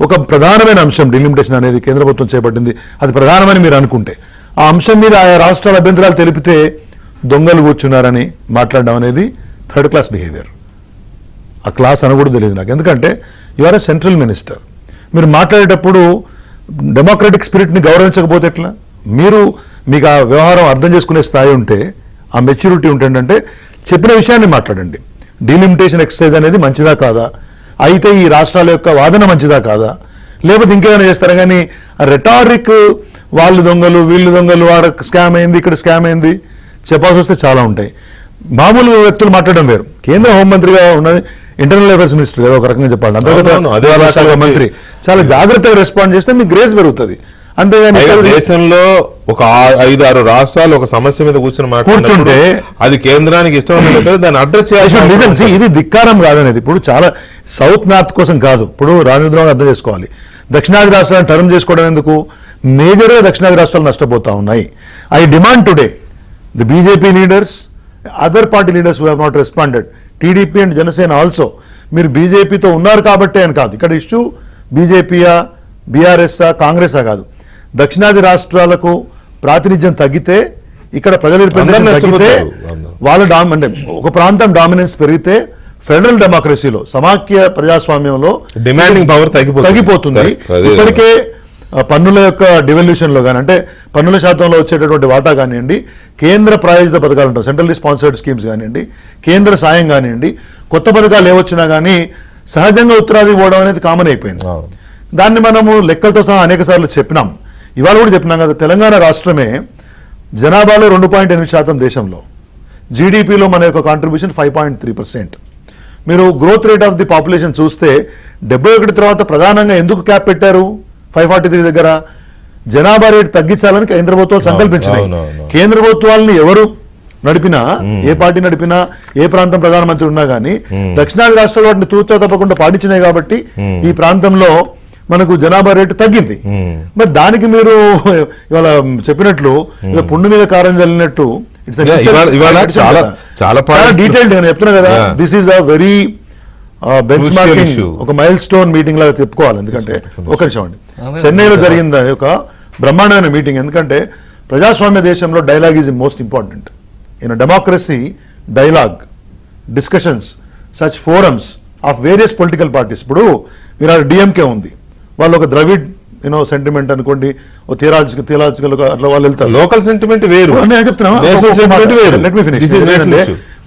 ఒక ప్రధానమైన అంశం డిలిమిటేషన్ అనేది కేంద్ర ప్రభుత్వం చేపట్టింది, అది ప్రధానమని మీరు అనుకుంటే ఆ అంశం మీద ఆయా రాష్ట్రాల అభ్యంతరాలు తెలిపితే దొంగలు కూర్చున్నారని మాట్లాడడం అనేది థర్డ్ క్లాస్ బిహేవియర్. ఆ క్లాస్ అనకూడదు తెలియదు నాకు, ఎందుకంటే you are a central minister. మీరు మాట్లాడేటప్పుడు డెమోక్రటిక్ స్పిరిట్ని గౌరవించకపోతే ఎట్లా? మీకు ఆ వ్యవహారం అర్థం చేసుకునే స్థాయి ఉంటే, ఆ మెచ్యూరిటీ ఉంటుందంటే చెప్పిన విషయాన్ని మాట్లాడండి. డీలిమిటేషన్ ఎక్సర్సైజ్ అనేది మంచిదా కాదా, అయితే ఈ రాష్ట్రాల యొక్క వాదన మంచిదా కాదా, లేకపోతే ఇంకేమైనా చేస్తారా? కానీ రెటారిక్ వాళ్ళు దొంగలు వీళ్ళు దొంగలు, వాడ స్కామ్ అయింది ఇక్కడ స్కామ్ అయింది చెప్పాల్సి వస్తే చాలా ఉంటాయి. మామూలు వ్యక్తులు మాట్లాడడం వేరు. కేంద్ర హోంమంత్రిగా ఉన్నది ఇంటర్నల్ అఫైర్స్ మినిస్టర్ కదా, ఒక రకంగా చెప్పాలి, అంతర్గత మంత్రి. చాలా జాగ్రత్తగా రెస్పాండ్ చేస్తే మీకు గ్రేస్ పెరుగుతుంది. అంతేగాని
దేశంలో ఒక 5-6 రాష్ట్రాలు ఒక సమస్య మీద కూర్చుంటే అది కేంద్రానికి ఇష్టం దాన్ని అడ్రస్ చేయాలి.
ఇది ధిక్కారం కాదనేది. ఇప్పుడు చాలా సౌత్ నార్త్ కోసం కాదు, ఇప్పుడు రాజేంద్రరావు అర్థం చేసుకోవాలి. దక్షిణాది రాష్ట్రాలను టర్మ్ చేసుకోవడం ఎందుకు? మేజర్గా దక్షిణాది రాష్ట్రాలు నష్టపోతా ఉన్నాయి. I demand today the BJP leaders, other party leaders who have not responded, TDP and Janasena also, మీరు బీజేపీతో ఉన్నారు కాబట్టే అని కాదు. ఇక్కడ ఇష్యూ బీజేపీయా, బీఆర్ఎస్ఆ, కాంగ్రెసా కాదు. దక్షిణాది రాష్ట్రాలకు ప్రాతినిధ్యం తగ్గితే, ఇక్కడ ప్రజల representation
అందరూ
తగ్గితే,
నచ్చబోతారు.
వాళ్ళ అంటే ఒక ప్రాంతం డామినెన్స్ పెరిగితే ఫెడరల్ డెమోక్రసీలో, సమాఖ్య ప్రజాస్వామ్యంలో
డిమాండింగ్ పవర్
తగ్గిపోతుంది.
అదే.
ఇప్పటికే పన్నుల యొక్క డివల్యూషన్ లో కానీ, అంటే పన్నుల శాతంలో వచ్చేటటువంటి వాటా కానివ్వండి, కేంద్ర ప్రాయోజిత పథకాలు ఉంటాయి, సెంట్రల్లీ స్పాన్సర్డ్ స్కీమ్స్ కానివ్వండి, కేంద్ర సాయం కానివ్వండి, కొత్త పథకాలు ఏవొచ్చినా కానీ సహజంగా ఉత్తరాది పోవడం అనేది కామన్ అయిపోయింది.
అవును.
దాన్ని మనము లెక్కలతో సహా అనేక సార్లు చెప్పినాం, ఇవాళ కూడా చెప్పినాం కదా. తెలంగాణ రాష్ట్రమే జనాభాలో 2.8% దేశంలో, జీడిపిలో మన యొక్క కాంట్రిబ్యూషన్ 5.3%. మీరు growth rate of the population చూస్తే 71 తర్వాత ప్రధానంగా ఎందుకు క్యాప్ పెట్టారు 543 దగ్గర? జనాభా రేటు తగ్గించాలని కేంద్ర ప్రభుత్వాలు సంకల్పించినాయి.
అవునవును.
కేంద్ర ప్రభుత్వాలని ఎవరు నడిపినా, ఏ పార్టీ నడిపినా, ఏ ప్రాంతం ప్రధానమంత్రి ఉన్నా కానీ దక్షిణాది రాష్ట్రాలు వాటిని తూచా తప్పకుండా పాటించినాయి కాబట్టి ఈ ప్రాంతంలో మనకు జనాభా రేటు తగ్గింది. మరి దానికి మీరు ఇవాళ చెప్పినట్లు పుండు మీద కారం చల్లినట్టు
ఇవాళ చాలా
డీటెయిల్డ్ నేను చెప్తున్నా కదా. This is a very bench marking,
issue.
ఒక మైల్ స్టోన్ మీటింగ్ లాగా చెప్పుకోవాలి. ఎందుకంటే ఒక నిమిషం అండి, చెన్నైలో జరిగింది ఒక బ్రహ్మాండమైన మీటింగ్. ఎందుకంటే ప్రజాస్వామ్య దేశంలో dialogue is most important. In democracy dialogue, discussions, such forums of various political parties. ఇప్పుడు మీరు డిఎంకే ఉంది, వాళ్ళు ఒక ద్రవిడ్ సెంటిమెంట్ అనుకోండి, ఓ థియలాజికల్ అట్లా వాళ్ళు వెళ్తారు.
లోకల్ సెంటిమెంట్ వేరు,
నేను చెప్తున్నా, Let me finish. ఏంటంటే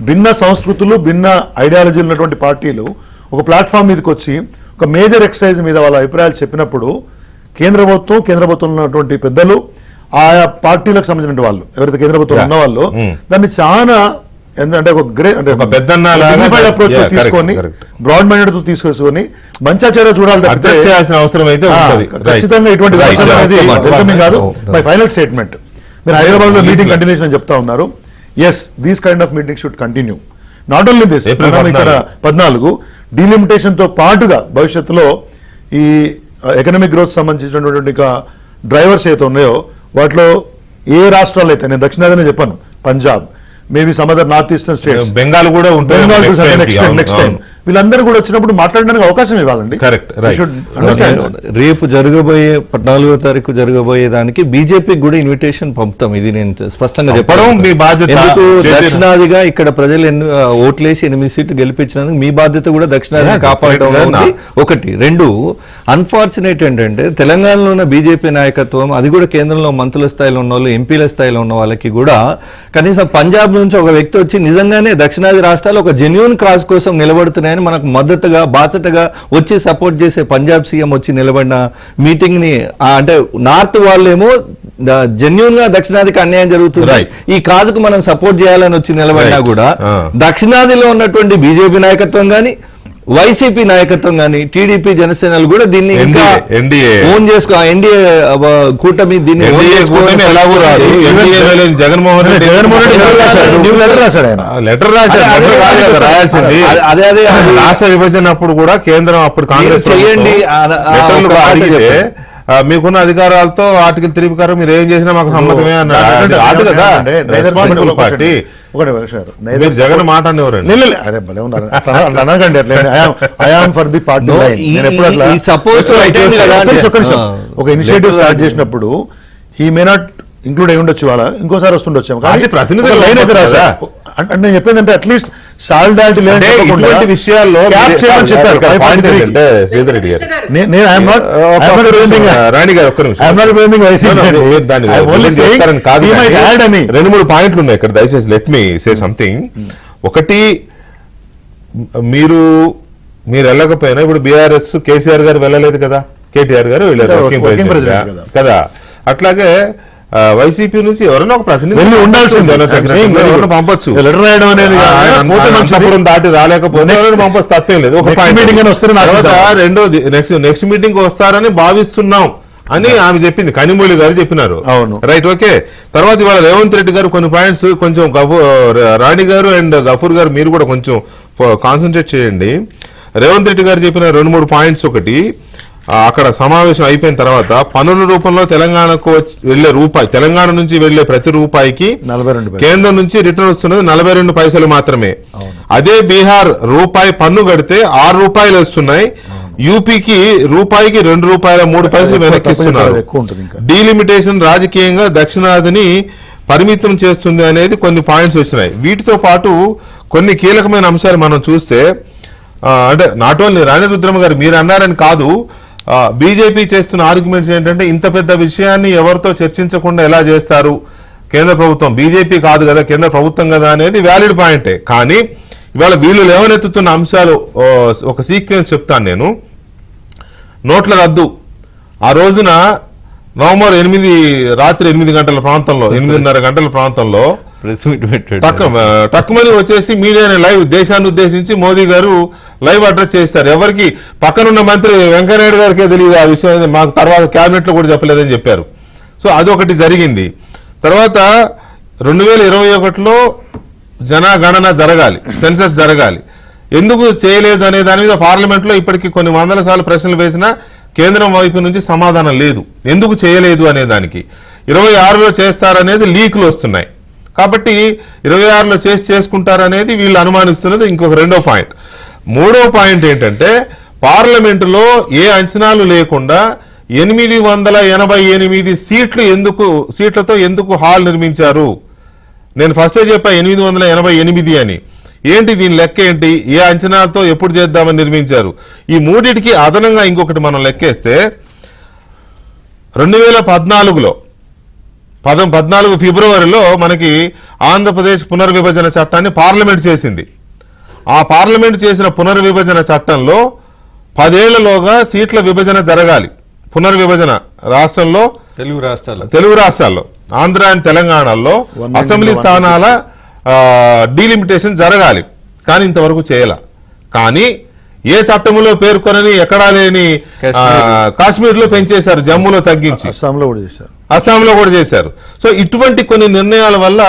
భిన్న సంస్కృతులు, భిన్న ఐడియాలజీలు ఉన్నటువంటి పార్టీలు ఒక ప్లాట్ఫామ్ మీదకి వచ్చి ఒక మేజర్ ఎక్సర్సైజ్ మీద వాళ్ళ అభిప్రాయాలు చెప్పినప్పుడు కేంద్ర ప్రభుత్వంలో ఉన్నటువంటి పెద్దలు, ఆయా పార్టీలకు సంబంధించిన వాళ్ళు, ఎవరైతే కేంద్ర ప్రభుత్వం ఉన్న వాళ్ళు దాన్ని చాలా అంటే ఒక అప్రోచ్ తీసుకొని, బ్రాడ్ మైండెడ్ తో తీసుకొని మంచి చర్య చూడాలి తప్పితే
అవసరం అయితే
ఖచ్చితంగా ఇటువంటి వెల్కమింగ్ కాదు. మై ఫైనల్ స్టేట్మెంట్, మీరు హైదరాబాద్ లో మీటింగ్ కంటిన్యూషన్ అని చెప్తా ఉన్నారు. Yes, these kind of meeting should continue. Not only this, ఇక్కడ 14 డీలిమిటేషన్ తో పాటుగా భవిష్యత్తులో ఈ ఎకనామిక్ గ్రోత్ సంబంధించినటువంటి డ్రైవర్స్ అయితే ఉన్నాయో వాటిలో ఏ రాష్ట్రాలు అయితే, నేను దక్షిణాదినే చెప్పాను, Punjab, maybe some other north eastern states,
Bengal కూడా ఉంటుంది,
నెక్స్ట్ టైం వీళ్ళందరూ కూడా వచ్చినప్పుడు మాట్లాడడానికి అవకాశం ఇవ్వాలండి.
కరెక్ట్,
రేపు జరగబోయే 14వ తారీఖు జరగబోయే దానికి బీజేపీకి కూడా ఇన్విటేషన్ పంపుతాం. ఇది నేను స్పష్టంగా చెప్పడం
మీ బాధ్యత.
ఎందుకు దక్షిణాదిగా ఇక్కడ ప్రజలు ఓట్లేసి 8 సీట్లు గెలిపించినందుకు మీ బాధ్యత కూడా దక్షిణాదిని కాపాడడం ఒకటి. 2, అన్ఫార్చునేట్ ఏంటంటే తెలంగాణలో ఉన్న బీజేపీ నాయకత్వం, అది కూడా కేంద్రంలో మంత్రుల స్థాయిలో ఉన్న వాళ్ళు, ఎంపీల స్థాయిలో ఉన్న వాళ్ళకి కూడా కనీసం పంజాబ్ నుంచి ఒక వ్యక్తి వచ్చి నిజంగానే దక్షిణాది రాష్ట్రాలు ఒక జెన్యూన్ కాజ్ కోసం నిలబడుతున్నాయని మనకు మద్దతుగా, బాసటగా వచ్చి సపోర్ట్ చేసే పంజాబ్ సీఎం వచ్చి నిలబడిన మీటింగ్ ని, అంటే నార్త్ వాళ్ళేమో జెన్యూన్ గా దక్షిణాదికి అన్యాయం జరుగుతుంది, ఈ కాజుకు మనం సపోర్ట్ చేయాలని వచ్చి నిలబడినా కూడా దక్షిణాదిలో ఉన్నటువంటి బీజేపీ నాయకత్వం గాని, వైసీపీ నాయకత్వం గాని, టీడీపీ, జనసేనలు కూడా దీన్ని ఓన్ చేసుకో, ఎన్డీఏ కూటమి దీన్ని
జగన్మోహన్ రెడ్డి లెటర్ రాయాల్సింది.
అదే
రాష్ట్ర విభజన అప్పుడు కూడా కేంద్రం, అప్పుడు కాంగ్రెస్
చేయండి
అడిగితే మీకున్న అధికారాలతో ఆర్టికల్ 3 ప్రకారం మీరు ఏం చేసినా మాకు సమ్మతమే అన్నారు. పార్టీ జగన్ మాట అనేవారండి.
అరే భలే ఉన్నారు, అనకండి అట్లా. I am for the party line. నేను ఎప్పుడు అట్లా ఒక ఇనిషియేటివ్ స్టార్ట్ చేసినప్పుడు హీ మే నాట్ ఇంక్లూడ్ అయి ఉండొచ్చు, వాళ్ళ ఇంకోసారి వస్తుండొచ్చు,
ప్రతినిధి
లైన్ అయితే రాసా. అంటే నేను చెప్పిందంటే అట్లీస్ట్ సాలిడారిటీ
ఇటువంటి విషయాల్లో
చెప్పారు.
రాణి గారు ఒక్క నిమిషం, 2-3 పాయింట్లు ఉన్నాయి ఇక్కడ, దయచేసి లెట్ మీ సే సంథింగ్. ఒకటి, మీరు వెళ్ళకపోయినా ఇప్పుడు బీఆర్ఎస్ కేసీఆర్ గారు వెళ్ళలేదు కదా, కేటీఆర్ గారు వెళ్ళారు కదా, అట్లాగే వైసీపీ నుంచి ఎవరైనా ఒక ప్రతినిధి ఉండాల్సింది, పంపొచ్చు.
లెటర్ రాయడం అనేది
అనంతపురం దాటి రాలేకపోతే పంపొచ్చు, తప్పేం లేదు. ఒక పాయింట్. రెండోది, నెక్స్ట్ మీటింగ్ వస్తారని భావిస్తున్నాం అని ఆమె చెప్పింది, కనిమొళి గారు చెప్పినారు.
అవును,
రైట్, ఓకే. తర్వాత ఇవాళ రేవంత్ రెడ్డి గారు కొన్ని పాయింట్స్ కొంచెం రాణి గారు అండ్ గఫూర్ గారు మీరు కూడా కొంచెం కాన్సన్ట్రేట్ చేయండి. రేవంత్ రెడ్డి గారు చెప్పిన 2-3 పాయింట్స్. ఒకటి, అక్కడ సమావేశం అయిపోయిన తర్వాత పన్నుల రూపంలో తెలంగాణకు వెళ్లే రూపాయి, తెలంగాణ నుంచి వెళ్లే ప్రతి రూపాయికి
42
కేంద్రం నుంచి రిటర్న్ వస్తున్నది 42 పైసలు మాత్రమే. అదే బీహార్ రూపాయి పన్ను కడితే 6 రూపాయలు వస్తున్నాయి. యూపీకి రూపాయికి 2 రూపాయల 3 పైసలు వెనక్కిస్తున్నారు.
ఎక్కువ ఉంటుంది ఇంకా.
డీలిమిటేషన్ రాజకీయంగా దక్షిణాదిని పరిమితం చేస్తుంది అనేది కొన్ని పాయింట్స్ వచ్చినాయి. వీటితో పాటు కొన్ని కీలకమైన అంశాలు మనం చూస్తే అంటే నాట్ ఓన్లీ రాణి రుద్రమ్మ గారు మీరు అన్నారని కాదు, బీజేపీ చేస్తున్న ఆర్గ్యుమెంట్స్ ఏంటంటే ఇంత పెద్ద విషయాన్ని ఎవరితో చర్చించకుండా ఎలా చేస్తారు, కేంద్ర ప్రభుత్వం బీజేపీ కాదు కదా కేంద్ర ప్రభుత్వం కదా అనేది వ్యాలిడ్ పాయింటే. కానీ ఇవాళ వీళ్ళు లేవనెత్తుతున్న అంశాలు ఒక సీక్వెన్స్ చెప్తాను నేను. నోట్ల రద్దు ఆ రోజున నవంబర్ 8 రాత్రి 8 గంటల ప్రాంతంలో 8:30 గంటల ప్రాంతంలో
ప్రెస్ మీట్ పెట్టాడు.
టక్కుమని వచ్చేసి మీడియాని లైవ్ దేశాన్ని ఉద్దేశించి మోదీ గారు లైవ్ అడ్రస్ చేస్తారు. ఎవరికి పక్కనున్న మంత్రి వెంకయ్యనాయుడు గారికే తెలియదు ఆ విషయం, మాకు తర్వాత క్యాబినెట్ లో కూడా చెప్పలేదని చెప్పారు. సో అదొకటి జరిగింది. తర్వాత 2021లో జనగణన జరగాలి, సెన్సస్ జరగాలి, ఎందుకు చేయలేదు అనే దాని మీద పార్లమెంట్ లో ఇప్పటికీ కొన్ని వందల సార్లు ప్రశ్నలు వేసినా కేంద్రం వైపు నుంచి సమాధానం లేదు. ఎందుకు చేయలేదు అనే దానికి 26లో చేస్తారనేది లీకులు వస్తున్నాయి. కాబట్టి 26లో చేసుకుంటారనేది వీళ్ళు అనుమానిస్తున్నది ఇంకొక రెండో పాయింట్. మూడో పాయింట్ ఏంటంటే పార్లమెంటులో ఏ అంచనాలు లేకుండా 888 సీట్లతో ఎందుకు హాల్ నిర్మించారు? నేను ఫస్టే చెప్పా 888 అని. ఏంటి దీని లెక్క ఏంటి? ఏ అంచనాలతో ఎప్పుడు చేద్దామని నిర్మించారు? ఈ మూడిటికి అదనంగా ఇంకొకటి మనం లెక్కేస్తే 2014లో 14 ఫిబ్రవరిలో మనకి ఆంధ్రప్రదేశ్ పునర్విభజన చట్టాన్ని పార్లమెంట్ చేసింది. ఆ పార్లమెంట్ చేసిన పునర్విభజన చట్టంలో 10 ఏళ్లలోగా సీట్ల విభజన జరగాలి. పునర్విభజన రాష్ట్రంలో తెలుగు రాష్ట్రాల్లో ఆంధ్ర అండ్ తెలంగాణలో అసెంబ్లీ స్థానాల డీలిమిటేషన్ జరగాలి. కానీ ఇంతవరకు చేయాల. కానీ ఏ చట్టములో పేర్కొనని ఎక్కడా లేని కాశ్మీర్లో పెంచేశారు, జమ్మూలో తగ్గించి అస్సాంలో కూడా చేశారు. సో ఇటువంటి కొన్ని నిర్ణయాల వల్ల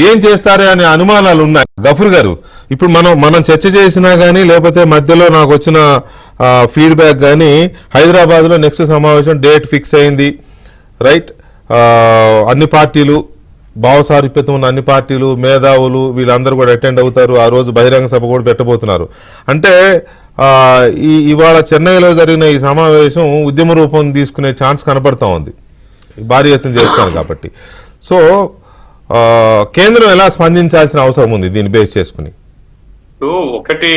ఏం చేస్తారే అనే అనుమానాలు ఉన్నాయి. గఫూర్ గారు, ఇప్పుడు మనం చర్చ చేసినా కానీ లేకపోతే మధ్యలో నాకు వచ్చిన ఫీడ్బ్యాక్ కానీ హైదరాబాద్లో నెక్స్ట్ సమావేశం డేట్ ఫిక్స్ అయింది, రైట్? అన్ని పార్టీలు, భావసారూప్యత ఉన్న అన్ని పార్టీలు, మేధావులు వీళ్ళందరూ కూడా అటెండ్ అవుతారు. ఆ రోజు బహిరంగ సభ కూడా పెట్టబోతున్నారు. అంటే ఇవాళ చెన్నైలో జరిగిన ఈ సమావేశం ఉద్యమ రూపం తీసుకునే ఛాన్స్ కనబడతా ఉంది, భారీ ఎత్తున చేస్తారు కాబట్టి. సో కేంద్రం ఎలా స్పందించాల్సిన అవసరం ఉంది దీన్ని బేస్ చేసుకుని?
ఒకటి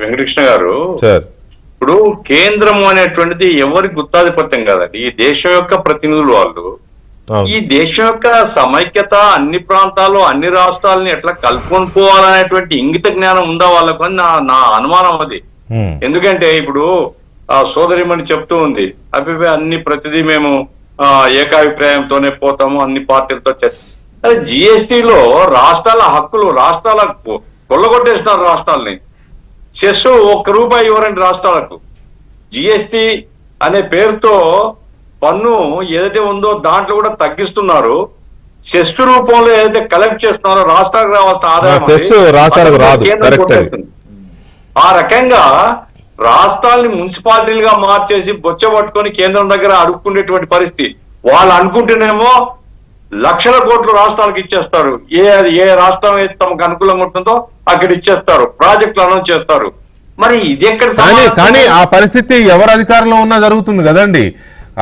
వెంకటకృష్ణ గారు,
సార్,
ఇప్పుడు కేంద్రం అనేటువంటిది ఎవరి గుత్తాధిపత్యం కాదండి. ఈ దేశం యొక్క ప్రతినిధులు వాళ్ళు. ఈ దేశం యొక్క సమైక్యత, అన్ని ప్రాంతాల్లో అన్ని రాష్ట్రాలని ఎట్లా కలుపుకొని పోవాలనేటువంటి ఇంగిత జ్ఞానం ఉందా వాళ్ళకు అని నా అనుమానం అది. ఎందుకంటే ఇప్పుడు సోదరిమణి చెప్తూ ఉంది, అభిప్రాయం అన్ని ప్రతిదీ మేము ఏకాభిప్రాయంతోనే పోతాము, అన్ని పార్టీలతో అదే జిఎస్టీలో రాష్ట్రాల హక్కులు రాష్ట్రాలకు కొల్లగొట్టేస్తున్నారు. రాష్ట్రాలని సెస్ ₹1 ఇవ్వరండి రాష్ట్రాలకు. జిఎస్టీ అనే పేరుతో పన్ను ఏదైతే ఉందో దాంట్లో కూడా తగ్గిస్తున్నారు. సెస్ రూపంలో ఏదైతే కలెక్ట్ చేస్తున్నారో రాష్ట్రాలకు రావాల్సిన ఆదాయం ఆ రకంగా రాష్ట్రాలని మున్సిపాలిటీలుగా మార్చేసి బొచ్చబట్టుకొని కేంద్రం దగ్గర అడుక్కునేటువంటి పరిస్థితి. వాళ్ళు అనుకుంటేనేమో లక్షల కోట్లు రాష్ట్రాలకు ఇచ్చేస్తారు. ఏ రాష్ట్రం అయితే తమకు అనుకూలంగా ఉంటుందో అక్కడ ఇచ్చేస్తారు, ప్రాజెక్టులు అనౌన్స్ చేస్తారు. మరి ఇది ఎక్కడ?
కానీ ఆ పరిస్థితి ఎవరు అధికారంలో ఉన్నా జరుగుతుంది కదండి.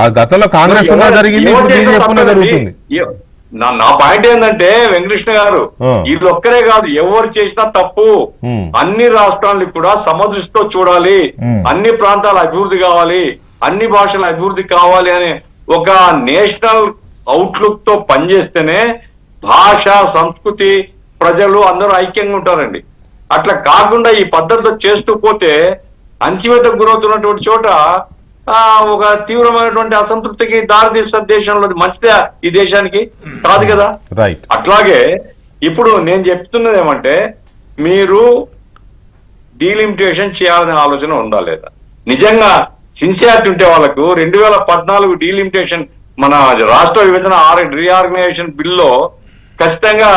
ఆ గతంలో కాంగ్రెస్ ఉన్నా జరిగింది, ఇప్పుడు బీజేపీ ఉన్నా జరుగుతుంది.
నా పాయింట్ ఏంటంటే వెంకటకృష్ణ గారు, వీళ్ళు ఒక్కరే కాదు, ఎవరు చేసినా తప్పు. అన్ని రాష్ట్రాలు కూడా సమదృష్టితో చూడాలి, అన్ని ప్రాంతాల అభివృద్ధి కావాలి, అన్ని భాషల అభివృద్ధి కావాలి అనే ఒక నేషనల్ అవుట్లుక్ తో పనిచేస్తేనే భాష, సంస్కృతి, ప్రజలు అందరూ ఐక్యంగా ఉంటారండి. అట్లా కాకుండా ఈ పద్ధతిలో చేస్తూ పోతే అణచివేతకు గురవుతున్నటువంటి చోట ఒక తీవ్రమైనటువంటి అసంతృప్తికి దారితీస్తుంది. దేశంలో మంచిదే ఈ దేశానికి కాదు కదా. అట్లాగే ఇప్పుడు నేను చెప్తున్నది ఏమంటే, మీరు డీలిమిటేషన్ చేయాలనే ఆలోచన ఉందా లేదా? నిజంగా సిన్సియారిటీ ఉంటే వాళ్ళకు 2014 డీలిమిటేషన్ మన రాష్ట్ర విభజన రీఆర్గనైజేషన్ బిల్లో ఖచ్చితంగా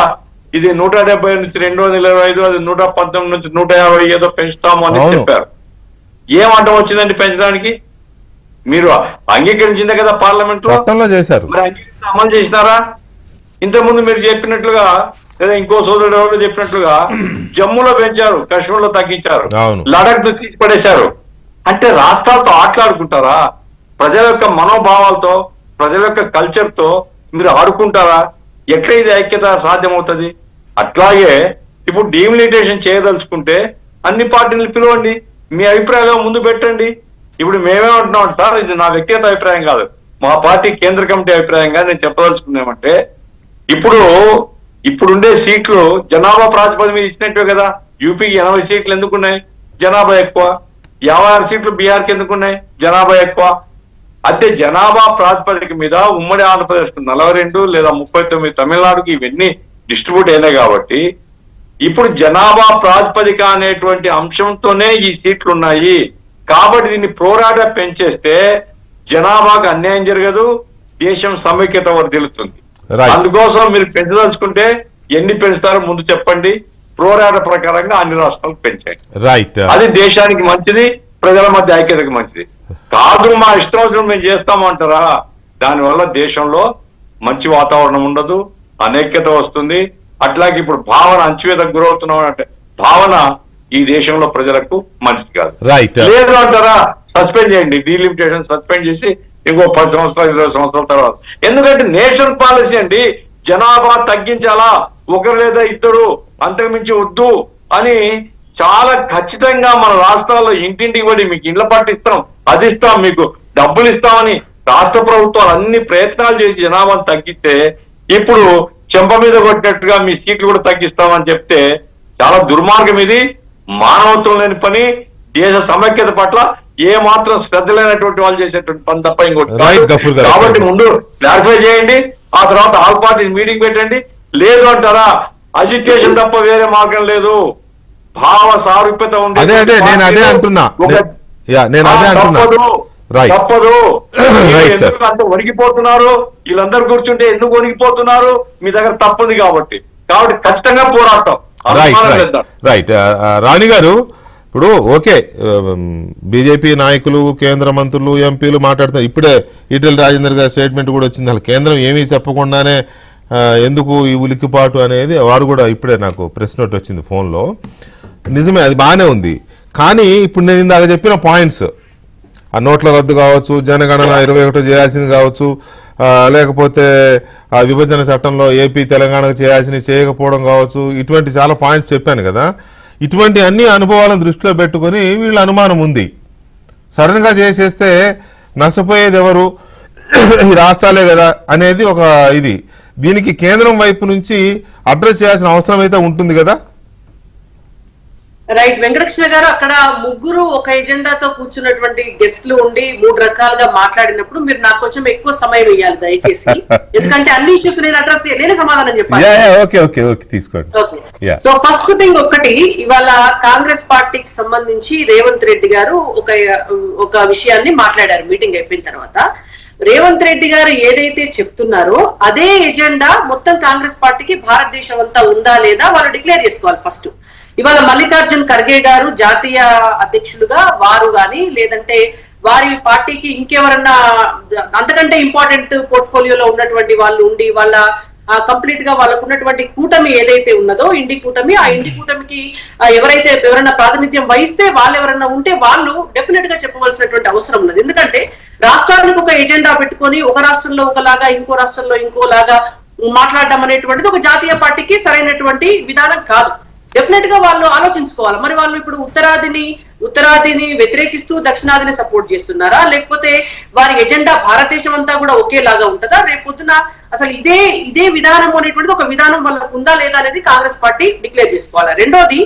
ఇది 170 నుంచి 225, అది 119 నుంచి 150 ఏదో పెంచుతాము అని చెప్పారు. ఏమంట వచ్చిందండి పెంచడానికి? మీరు అంగీకరించిందే కదా పార్లమెంట్ లో
చేశారు,
మరి అంగీకరించి అమలు చేసినారా? ఇంతకుముందు మీరు చెప్పినట్లుగా లేదా ఇంకో సోదరుడు ఎవరు చెప్పినట్లుగా జమ్మూలో పెంచారు, కాశ్మీర్ లో తగ్గించారు, లడాక్ తీసి పడేశారు. అంటే రాష్ట్రాలతో ఆటలాడుకుంటారా? ప్రజల యొక్క మనోభావాలతో, ప్రజల యొక్క కల్చర్ తో మీరు ఆడుకుంటారా? ఎక్కడ ఇది ఐక్యత సాధ్యమవుతుంది? అట్లాగే ఇప్పుడు డీమిలిటేషన్ చేయదలుచుకుంటే అన్ని పార్టీలు పిలవండి, మీ అభిప్రాయాలు ముందు పెట్టండి. ఇప్పుడు మేమేమంటున్నాం సార్, ఇది నా వ్యక్తిగత అభిప్రాయం కాదు, మా పార్టీ కేంద్ర కమిటీ అభిప్రాయంగా నేను చెప్పదలుచుకున్నామంటే, ఇప్పుడుండే సీట్లు జనాభా ప్రాతిపదిక మీద ఇచ్చినట్టే కదా. యూపీకి 80 సీట్లు ఎందుకున్నాయి? జనాభా ఎక్కువ. 56 సీట్లు బీహార్కి ఎందుకున్నాయి? జనాభా ఎక్కువ. అయితే జనాభా ప్రాతిపదిక మీద ఉమ్మడి ఆంధ్రప్రదేశ్ 42 లేదా 39, తమిళనాడుకి ఇవన్నీ డిస్ట్రిబ్యూట్ అయినాయి కాబట్టి ఇప్పుడు జనాభా ప్రాతిపదిక అనేటువంటి అంశంతోనే ఈ సీట్లు ఉన్నాయి. కాబట్టి దీన్ని ప్రోరాటా పెంచేస్తే జనాభాకు అన్యాయం జరగదు, దేశం సమైక్యత వర్ధిల్లుతుంది. అందుకోసం మీరు పెంచదలుచుకుంటే ఎన్ని పెంచుతారో ముందు చెప్పండి, ప్రోరాటా ప్రకారంగా అన్ని రాష్ట్రాలకు పెంచండి.
రైట్,
అది దేశానికి మంచిది, ప్రజల మధ్య ఐక్యతకు మంచిది. కాదు మా ఇష్టం వచ్చినప్పుడు మేము చేస్తామంటారా? దానివల్ల దేశంలో మంచి వాతావరణం ఉండదు, అనైక్యత వస్తుంది. అట్లాగే ఇప్పుడు భావన అంచువేతకు గురవుతున్నాం అంటే భావన ఈ దేశంలో ప్రజలకు మంచిది కాదు.
రైట్,
లేదు అంటారా? సస్పెండ్ చేయండి, డీలిమిటేషన్ సస్పెండ్ చేసి ఇంకో 10 సంవత్సరాలు 20 సంవత్సరాల తర్వాత. ఎందుకంటే నేషనల్ పాలసీ అండి, జనాభా తగ్గించాలా, ఒకరు లేదా ఇద్దరు, అంతకుమించి వద్దు అని చాలా ఖచ్చితంగా మన రాష్ట్రాల్లో ఇంటింటికి పడి మీకు ఇండ్ల పట్టు ఇస్తాం, అది ఇస్తాం, మీకు డబ్బులు ఇస్తామని రాష్ట్ర ప్రభుత్వాలు అన్ని ప్రయత్నాలు చేసి జనాభాను తగ్గిస్తే ఇప్పుడు చెంప మీద కొట్టినట్టుగా మీ సీట్లు కూడా తగ్గిస్తామని చెప్తే చాలా దుర్మార్గం. ఇది మానవత్వం లేని పని, దేశ సమైక్యత పట్ల ఏ మాత్రం శ్రద్ధ లేనటువంటి వాళ్ళు చేసేటువంటి పని తప్ప ఇంకోటి. కాబట్టి ముందు క్లారిఫై చేయండి, ఆ తర్వాత ఆల్ పార్టీ మీటింగ్ పెట్టండి. లేదు అంటారా, అజిటేషన్ తప్ప వేరే మార్గం లేదు. భావ సారూప్యత ఉంది, తప్పదు. ఎందుకు అంత వణికిపోతున్నారు? వీళ్ళందరూ కూర్చుంటే ఎందుకు వణికిపోతున్నారు? మీ దగ్గర తప్పదు కాబట్టి ఖచ్చితంగా పోరాటం.
రైట్. రాణి గారు, ఇప్పుడు ఓకే, బీజేపీ నాయకులు, కేంద్ర మంత్రులు, ఎంపీలు మాట్లాడుతున్నారు. ఇప్పుడే ఈటెల రాజేందర్ గారి స్టేట్మెంట్ కూడా వచ్చింది, అసలు కేంద్రం ఏమీ చెప్పకుండానే ఎందుకు ఈ ఉలిక్కిపాటు అనేది వారు కూడా ఇప్పుడే నాకు ప్రెస్ నోట్ వచ్చింది ఫోన్లో. నిజమే, అది బాగానే ఉంది. కానీ ఇప్పుడు నేను ఇందాక చెప్పిన పాయింట్స్, ఆ నోట్ల రద్దు కావచ్చు, జనగణన 21 చేయాల్సింది కావచ్చు, లేకపోతే ఆ విభజన చట్టంలో ఏపీ తెలంగాణకు చేయాల్సింది చేయకపోవడం కావచ్చు, ఇటువంటి చాలా పాయింట్స్ చెప్పాను కదా. ఇటువంటి అన్ని అనుభవాలను దృష్టిలో పెట్టుకొని వీళ్ళ అనుమానం ఉంది, సడన్గా చేసేస్తే నష్టపోయేది ఎవరు, ఈ రాష్ట్రాలే కదా అనేది ఒక ఇది. దీనికి కేంద్రం వైపు నుంచి అడ్రస్ చేయాల్సిన అవసరం అయితే ఉంటుంది కదా.
రైట్, వెంకటకృష్ణ గారు, అక్కడ ముగ్గురు ఒక ఎజెండాతో కూర్చున్నటువంటి గెస్ట్లు ఉండి 3 రకాలుగా మాట్లాడినప్పుడు మీరు నాకు కొంచెం ఎక్కువ సమయం ఇవ్వాలి దయచేసి, ఎందుకంటే అన్ని ఇష్యూస్ నేను అడ్రస్ నేనే సమాధానం చెప్పాలి.
తీసుకోండి.
సో ఫస్ట్ థింగ్ ఒకటి, ఇవాళ కాంగ్రెస్ పార్టీకి సంబంధించి రేవంత్ రెడ్డి గారు ఒక విషయాన్ని మాట్లాడారు మీటింగ్ అయిపోయిన తర్వాత. రేవంత్ రెడ్డి గారు ఏదైతే చెప్తున్నారో అదే ఎజెండా మొత్తం కాంగ్రెస్ పార్టీకి భారతదేశం అంతా ఉందా లేదా వాళ్ళు డిక్లేర్ చేసుకోవాలి ఫస్ట్. ఇవాళ మల్లికార్జున్ ఖర్గే గారు జాతీయ అధ్యక్షులుగా వారు గాని, లేదంటే వారి పార్టీకి ఇంకెవరన్నా అంతకంటే ఇంపార్టెంట్ పోర్ట్ఫోలియోలో ఉన్నటువంటి వాళ్ళు ఉండి వాళ్ళ కంప్లీట్ గా వాళ్ళకు ఉన్నటువంటి కూటమి ఏదైతే ఉన్నదో ఇండి కూటమి, ఆ ఇండి కూటమికి ఎవరైనా ప్రాతినిధ్యం వహిస్తే వాళ్ళు ఎవరన్నా ఉంటే వాళ్ళు డెఫినెట్ గా చెప్పవలసినటువంటి అవసరం ఉన్నది. ఎందుకంటే రాష్ట్రానికి ఒక ఎజెండా పెట్టుకొని ఒక రాష్ట్రంలో ఒకలాగా ఇంకో రాష్ట్రంలో ఇంకోలాగా మాట్లాడడం అనేటువంటిది ఒక జాతీయ పార్టీకి సరైనటువంటి విధానం కాదు. డెఫినెట్ గా వాళ్ళు ఆలోచించుకోవాలి. మరి వాళ్ళు ఇప్పుడు ఉత్తరాదిని వ్యతిరేకిస్తూ దక్షిణాదిని సపోర్ట్ చేస్తున్నారా, లేకపోతే వారి ఎజెండా భారతదేశం అంతా కూడా ఒకేలాగా ఉంటుందా? రేపొద్దున అసలు ఇదే విధానం అనేటువంటిది ఒక విధానం వాళ్ళకు ఉందా లేదా అనేది కాంగ్రెస్ పార్టీ డిక్లేర్ చేసుకోవాలి. రెండోది,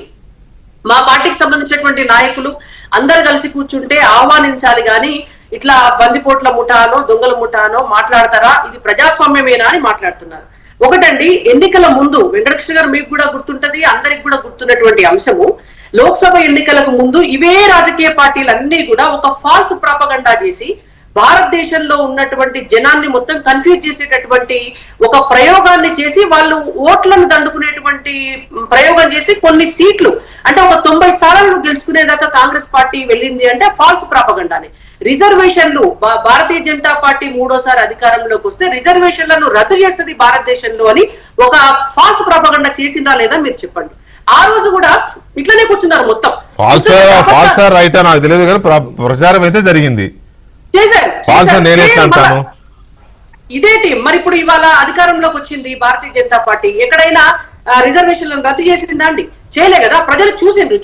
మా పార్టీకి సంబంధించినటువంటి నాయకులు అందరు కలిసి కూర్చుంటే ఆహ్వానించాలి గాని ఇట్లా బందిపోట్ల ముఠానో దొంగల ముఠానో మాట్లాడతారా, ఇది ప్రజాస్వామ్యమేనా అని మాట్లాడుతున్నారు. ఒకటండి, ఎన్నికల ముందు వెంకటకృష్ణ గారు మీకు కూడా గుర్తుంటది, అందరికి కూడా గుర్తున్నటువంటి అంశము, లోక్సభ ఎన్నికలకు ముందు ఇవే రాజకీయ పార్టీలన్నీ కూడా ఒక ఫాల్స్ ప్రాపగండా చేసి భారతదేశంలో ఉన్నటువంటి జనాన్ని మొత్తం కన్ఫ్యూజ్ చేసేటటువంటి ఒక ప్రయోగాన్ని చేసి వాళ్ళు ఓట్లను దండుకునేటువంటి ప్రయోగం చేసి కొన్ని సీట్లు అంటే ఒక 90 స్థానాలను గెలుచుకునేదాకా కాంగ్రెస్ పార్టీ వెళ్ళింది అంటే ఫాల్స్ ప్రాపగండానే. రిజర్వేషన్లు, భారతీయ జనతా పార్టీ 3వ సారి అధికారంలోకి వస్తే రిజర్వేషన్లను రద్దు చేస్తుంది భారతదేశంలో అని ఒక ఫాల్స్ ప్రాపగండా చేసిందా లేదా మీరు చెప్పండి. ఆ రోజు కూడా ఇట్లనే కూర్చున్నారు మొత్తం.
ఫాల్స్ రైట్ నాకు తెలియదు కానీ ప్రచారం అయితే జరిగింది. ఫాల్స్ నేను ఎట్లా అంటాను?
ఇదే టీం మరి ఇప్పుడు ఇవాళ అధికారంలోకి వచ్చింది భారతీయ జనతా పార్టీ, ఎక్కడైనా రిజర్వేషన్లను రద్దు చేసిందా అండి? చేయలే కదా. ప్రజలు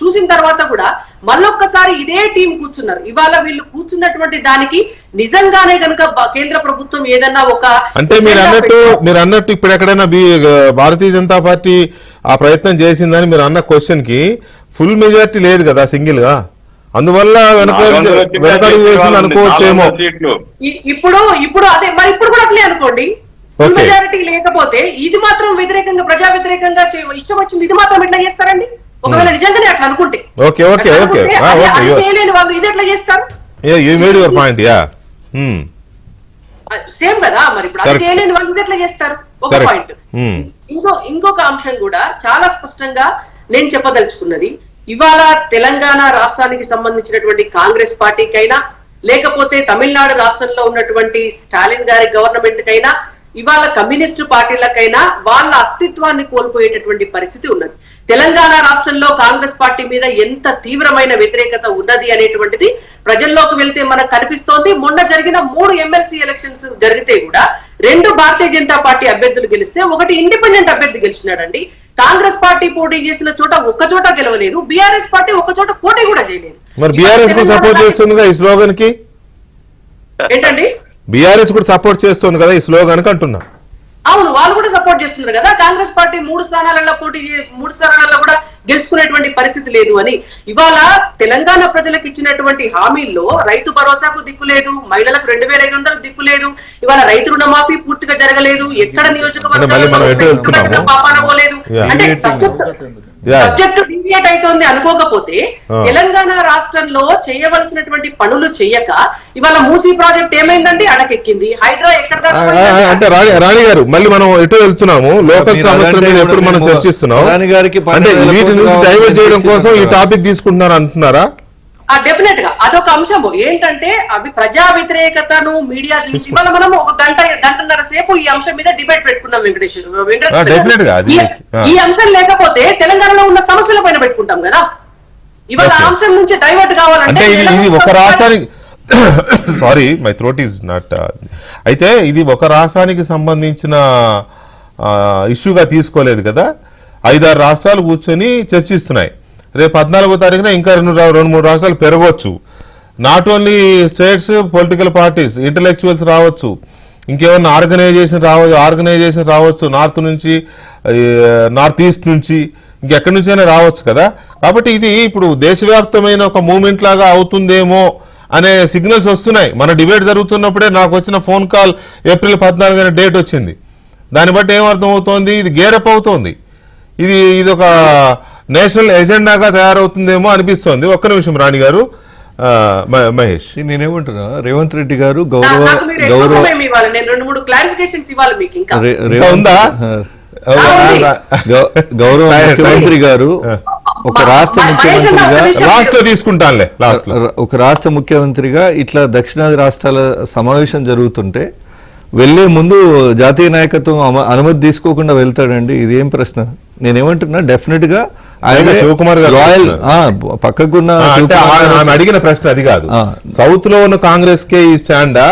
చూసిన తర్వాత కూడా మళ్ళొక్కసారి ఇదే టీం కూర్చున్నారు. ఇవాళ వీళ్ళు కూర్చున్నటువంటి దానికి నిజంగానే కనుక కేంద్ర ప్రభుత్వం ఏదన్నా ఒక
అంటే మీరు అన్నట్టు ఇప్పుడు ఎక్కడైనా భారతీయ జనతా పార్టీ ఆ ప్రయత్నం చేసిందని మీరు అన్న క్వశ్చన్ కి ఫుల్ మెజారిటీ లేదు కదా సింగిల్ గా, అందువల్ల వెనకడుగు వేసింది అనుకోవచ్చేమో.
ఇప్పుడు అదే మరి ఇప్పుడు కూడా అట్లే అనుకోండి. మెజారిటీ లేకపోతే ఇది మాత్రం వ్యతిరేకంగా ప్రజా వ్యతిరేకంగా ఇష్టం వచ్చింది ఇది మాత్రం ఎట్లా చేస్తారండి? ఒకవేళ నిజంగానే అట్లా అనుకుంటే చేయలేని వాళ్ళు ఇది ఎట్లా చేస్తారు? సేమ్ కదా. మరి ఇప్పుడు అది చేయలేని వాళ్ళు ఇది ఎట్లా చేస్తారు? ఒక పాయింట్. ఇంకొక అంశం కూడా చాలా స్పష్టంగా నేను చెప్పదలుచుకున్నది, ఇవాళ తెలంగాణ రాష్ట్రానికి సంబంధించినటువంటి కాంగ్రెస్ పార్టీకైనా లేకపోతే తమిళనాడు రాష్ట్రంలో ఉన్నటువంటి స్టాలిన్ గారి గవర్నమెంట్ కైనా ఇవాళ కమ్యూనిస్టు పార్టీలకైనా వాళ్ళ అస్తిత్వాన్ని కోల్పోయేటటువంటి పరిస్థితి ఉన్నది. తెలంగాణ రాష్ట్రంలో కాంగ్రెస్ పార్టీ మీద ఎంత తీవ్రమైన వ్యతిరేకత ఉన్నది అనేటువంటిది ప్రజల్లోకి వెళ్తే మనకు కనిపిస్తోంది. మొన్న జరిగిన 3 ఎమ్మెల్సీ ఎలక్షన్స్ జరిగితే కూడా 2 భారతీయ జనతా పార్టీ అభ్యర్థులు గెలిస్తే 1 ఇండిపెండెంట్ అభ్యర్థి గెలిచినాడండి. కాంగ్రెస్ పార్టీ పోటీ చేసిన చోట ఒక్క చోట గెలవలేదు, బీఆర్ఎస్ పార్టీ ఒక్క చోట పోటీ కూడా చేయలేదు.
మరి బీఆర్ఎస్ కు సపోర్ట్ చేస్తుంది ఈ స్లోగన్ కి
ఏంటండి?
బీఆర్ఎస్ కూడా సపోర్ట్ చేస్తుంది కదా ఈ స్లోగన్ కి అంటున్నా.
అవును, వాళ్ళు కూడా సపోర్ట్ చేస్తున్నారు కదా. కాంగ్రెస్ పార్టీ 3 స్థానాలలో పోటీ 3 స్థానాలలో కూడా గెలుచుకునేటువంటి పరిస్థితి లేదు అని. ఇవాళ తెలంగాణ ప్రజలకు ఇచ్చినటువంటి హామీల్లో రైతు భరోసాకు దిక్కు లేదు, మహిళలకు 2500 దిక్కు లేదు, ఇవాళ రైతు రుణమాఫీ పూర్తిగా జరగలేదు, ఎక్కడ నియోజకవర్గం పాపానపోలేదు. అంటే సబ్జెక్టు డీవియేట్ అవుతోంది అనుకోకపోతే తెలంగాణ రాష్ట్రంలో చేయవలసినటువంటి పనులు చెయ్యక ఇవాళ మూసీ ప్రాజెక్ట్ ఏమైందండి? అడకెక్కింది. హైడ్రా ఎక్కడ
అంటే రాణి గారు మళ్ళీ మనం ఎటు వెళ్తున్నాము, లోకల్ సమస్యల మీద ఎప్పుడు మనం చర్చిస్తున్నాం అంటే వీటి నుంచి డైవర్ట్ చేయడం కోసం ఈ టాపిక్ తీసుకుంటున్నారు అంటున్నారా?
డెఫినెట్ గా అదొక అంశము. ఏంటంటే అవి ప్రజా వ్యతిరేకతను మీడియా చూసి ఇవాళ మనం ఒక గంటన్నర సేపు ఈ అంశం మీద డిబేట్ పెట్టుకున్నాం వెంకటేశ్వర. ఈ అంశం లేకపోతే తెలంగాణలో ఉన్న సమస్యల పైన పెట్టుకుంటాం కదా. ఇవాళ అంశం నుంచి డైవర్ట్ కావాలంటే
ఇది ఒక రాష్ట్రానికి sorry my throat is not అయితే ఇది ఒక రాష్ట్రానికి సంబంధించిన ఇష్యూగా తీసుకోలేదు కదా. 5-6 రాష్ట్రాలు కూర్చొని చర్చిస్తున్నాయి. రేపు 14వ తారీఖున ఇంకా 2-3 రాష్ట్రాలు పెరగవచ్చు. Not only states, political parties, intellectuals రావచ్చు, ఇంకేమన్నా ఆర్గనైజేషన్ రావచ్చు, నార్త్ నుంచి, నార్త్ ఈస్ట్ నుంచి, ఇంకెక్కడి నుంచైనా రావచ్చు కదా. కాబట్టి ఇది ఇప్పుడు దేశవ్యాప్తమైన ఒక మూవ్మెంట్ లాగా అవుతుందేమో అనే సిగ్నల్స్ వస్తున్నాయి. మన డిబేట్ జరుగుతున్నప్పుడే నాకు వచ్చిన ఫోన్ కాల్ ఏప్రిల్ 14 డేట్ వచ్చింది. దాన్ని బట్టి ఏమర్థం అవుతోంది, ఇది గేరప్ అవుతోంది, ఇది ఒక నేషనల్ ఎజెండాగా తయారవుతుందేమో అనిపిస్తోంది. ఒక్క నిమిషం రాణి గారు, మహేష్
నేనేమంటున్నా, రేవంత్ రెడ్డి గారు గౌరవ ముఖ్యమంత్రి గారు ఒక రాష్ట్ర ముఖ్యమంత్రిగా
తీసుకుంటానులే
ఒక రాష్ట్ర ముఖ్యమంత్రిగా ఇట్లా దక్షిణాది రాష్ట్రాల సమావేశం జరుగుతుంటే వెళ్లే ముందు జాతీయ నాయకత్వం అనుమతి తీసుకోకుండా వెళ్తాడండి? ఇది ఏం ప్రశ్న? నేనేమంటున్నా, డెఫినెట్ గా
శివకుమార్ గారు
రాయల్ పక్కకున్న
అడిగిన ప్రశ్న అది కాదు. సౌత్ లో ఉన్న కాంగ్రెస్ కే ఈ స్టాండా,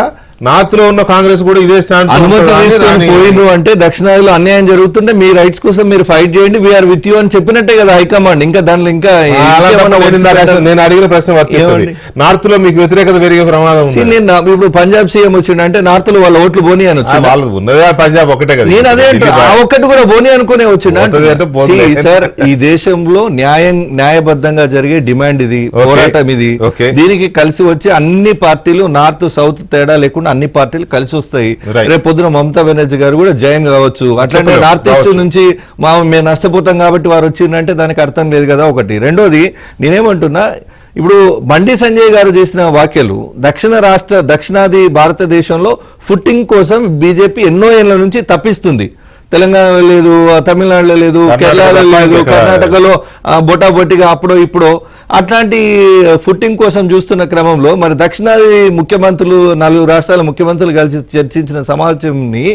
నార్త్ లో ఉన్న కాంగ్రెస్ కూడా ఇదే స్టాండ్
అనుమతి తీసుకొని పోయిండు అంటే దక్షిణాదిలో అన్యాయం జరుగుతుంటే మీ రైట్స్ కోసం మీరు ఫైట్ చేయండి, వీఆర్ విత్ యూ అని చెప్పినట్టే కదా హైకమాండ్. ఇంకా దానిలో ఇంకా
నేను అడిగిన ప్రశ్న నార్త్ లో మీకు వ్యతిరేకత పెరిగే ప్రమాదం ఉంది.
నేను ఇప్పుడు పంజాబ్ సీఎం వచ్చిండు అంటే నార్త్ లో వాళ్ళ ఓట్లు బోని అని
వాళ్ళు ఉన్నదా పంజాబ్ ఒకటే కదా.
నేను అదే ఆ ఒక్కటి కూడా బోని అనుకునే వచ్చిండు. సార్, ఈ దేశంలో న్యాయబద్ధంగా జరిగే డిమాండ్ ఇది, పోరాటం ఇది. దీనికి కలిసి వచ్చి అన్ని పార్టీలు నార్త్ సౌత్ తేడా లేకుండా అన్ని పార్టీలు కలిసి వస్తాయి. రేపు పొద్దున మమతా బెనర్జీ గారు కూడా జాయిన్ కావచ్చు. అట్లనే నార్త్ ఈస్ట్ నుంచి మేము నష్టపోతాం కాబట్టి వారు వచ్చిందంటే దానికి అర్థం లేదు కదా. ఒకటి. రెండోది, నేనేమంటున్నా, ఇప్పుడు బండి సంజయ్ గారు చేసిన వ్యాఖ్యలు దక్షిణాది భారతదేశంలో ఫుట్టింగ్ కోసం బీజేపీ ఎన్నో ఏళ్ల నుంచి తప్పిస్తుంది. తెలంగాణలో లేదు, తమిళనాడులో లేదు, కేరళలో లేదు, కర్ణాటకలో బొటాబొట్టిగా అప్పుడో ఇప్పుడో అట్లాంటి ఫుట్టింగ్ కోసం చూస్తున్న క్రమంలో మరి దక్షిణాది ముఖ్యమంత్రులు 4 రాష్ట్రాల ముఖ్యమంత్రులు కలిసి చర్చించిన సమావేశంని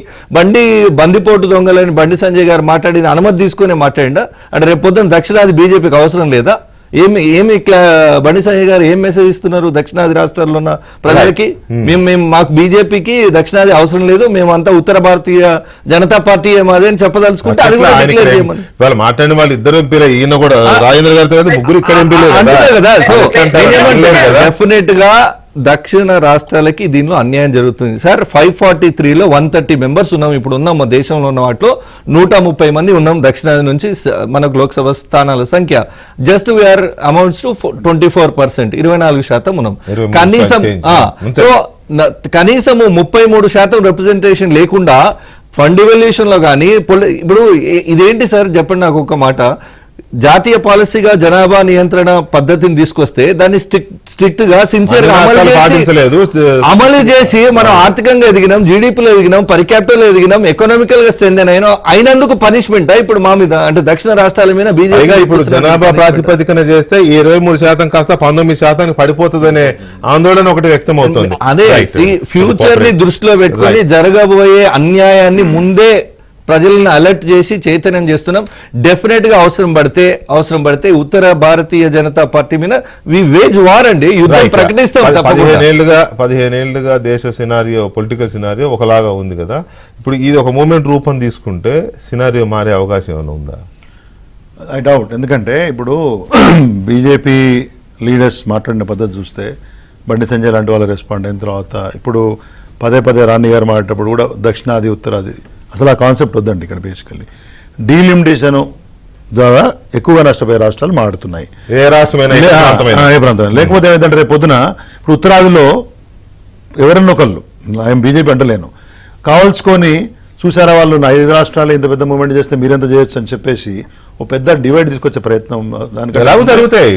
బందిపోటు దొంగలని బండి సంజయ్ గారు మాట్లాడిన అనుమతి తీసుకునే మాట్లాడిండా అంటే రేపు పొద్దున్న దక్షిణాది బీజేపీకి అవసరం లేదా? ఏమి బండి సంజయ్ గారు ఏం మెసేజ్ ఇస్తున్నారు దక్షిణాది రాష్ట్రాల్లో ఉన్న ప్రజలకి? మేము మాకు బీజేపీకి దక్షిణాది అవసరం లేదు, మేమంతా ఉత్తర భారతీయ జనతా పార్టీ మాదే అని చెప్పదలుచుకుంటే అది కూడా డిక్లేర్ చేయమని.
వాళ్ళు మాట్లాడిన వాళ్ళు ఇద్దరు ఎంపీలు, ఈయన కూడా రాజేంద్ర గారితో ముగ్గురు ఇక్కడ ఎంపీలు
కదా. సో డెఫినెట్ గా దక్షిణ రాష్ట్రాలకి దీనిలో అన్యాయం జరుగుతుంది సార్. 543లో 130 మెంబర్స్ ఉన్నాం, ఇప్పుడు ఉన్నాం మా దేశంలో ఉన్న వాటిలో 130 మంది ఉన్నాం దక్షిణాది నుంచి. మనకు లోక్సభ స్థానాల సంఖ్య జస్ట్ వీఆర్ అమౌంట్స్ టు 24%, 24% ఉన్నాం. కనీసం కనీసము 33% రిప్రజెంటేషన్ లేకుండా ఫండ్ ఇవల్యూషన్ లో కానీ ఇప్పుడు ఇదేంటి సార్ చెప్పండి నాకు ఒక మాట. జాతీయ పాలసీగా జనాభా నియంత్రణ పద్ధతిని తీసుకొస్తే దాన్ని స్ట్రిక్ట్ గా సిన్సియర్ గా అమలు చేసి మనం ఆర్థికంగా ఎదిగినాం, జీడీపీలో ఎదిగినాం, పర్ క్యాపిటల్ ఎదిగినాం, ఎకనామికల్ గా స్ట్రెంథెన్ అయినందుకు పనిష్మెంట్ ఇప్పుడు మా మీద అంటే దక్షిణ రాష్ట్రాల మీద బీజేపీ
ఇప్పుడు జనాభా ప్రాతిపదికన చేస్తే 23% కాస్త 19% పడిపోతుందనే ఆందోళన ఒకటి వ్యక్తం అవుతుంది.
అదే ఫ్యూచర్ ని దృష్టిలో పెట్టుకొని జరగబోయే అన్యాయాన్ని ముందే ప్రజలను అలర్ట్ చేసి చైతన్యం చేస్తున్నాం. డెఫినెట్ గా అవసరం పడితే ఉత్తర భారతీయ జనతా పార్టీ మీద వేజ్ వార్ అండి, యుద్ధం ప్రకటిస్తాం.
15 ఏళ్లుగా దేశ సినారియో, పొలిటికల్ సినారియో ఒకలాగా ఉంది కదా, ఇప్పుడు ఇది ఒక మూమెంట్ రూపం తీసుకుంటే సినారియో మారే అవకాశం ఏమైనా ఉందా?
I doubt. ఎందుకంటే ఇప్పుడు బీజేపీ లీడర్స్ మాట్లాడిన పద్ధతి చూస్తే బండి సంజయ్ లాంటి వాళ్ళు రెస్పాండ్ అయిన తర్వాత ఇప్పుడు పదే రాణి గారు మాట్లాడేటప్పుడు కూడా దక్షిణాది ఉత్తరాది అసలు ఆ కాన్సెప్ట్ వద్దండి. ఇక్కడ బేసికల్లీ డీలిమిటేషన్ ద్వారా ఎక్కువగా నష్టపోయే రాష్ట్రాలు మాడుతున్నాయి.
ఏ రాష్ట్రమైనా
ఏ ప్రాంతం లేకపోతే ఏమైందంటే రేపు పొద్దున ఇప్పుడు ఉత్తరాదిలో ఎవరన్నా ఒకళ్ళు, ఆయన బీజేపీ అంటలేను, కావాల్సుకొని చూసారా వాళ్ళు 5 రాష్ట్రాలు ఇంత పెద్ద మూవ్మెంట్ చేస్తే మీరెంత చేయొచ్చు అని చెప్పేసి ఒక పెద్ద డివైడ్ తీసుకొచ్చే ప్రయత్నం
జరుగుతాయి.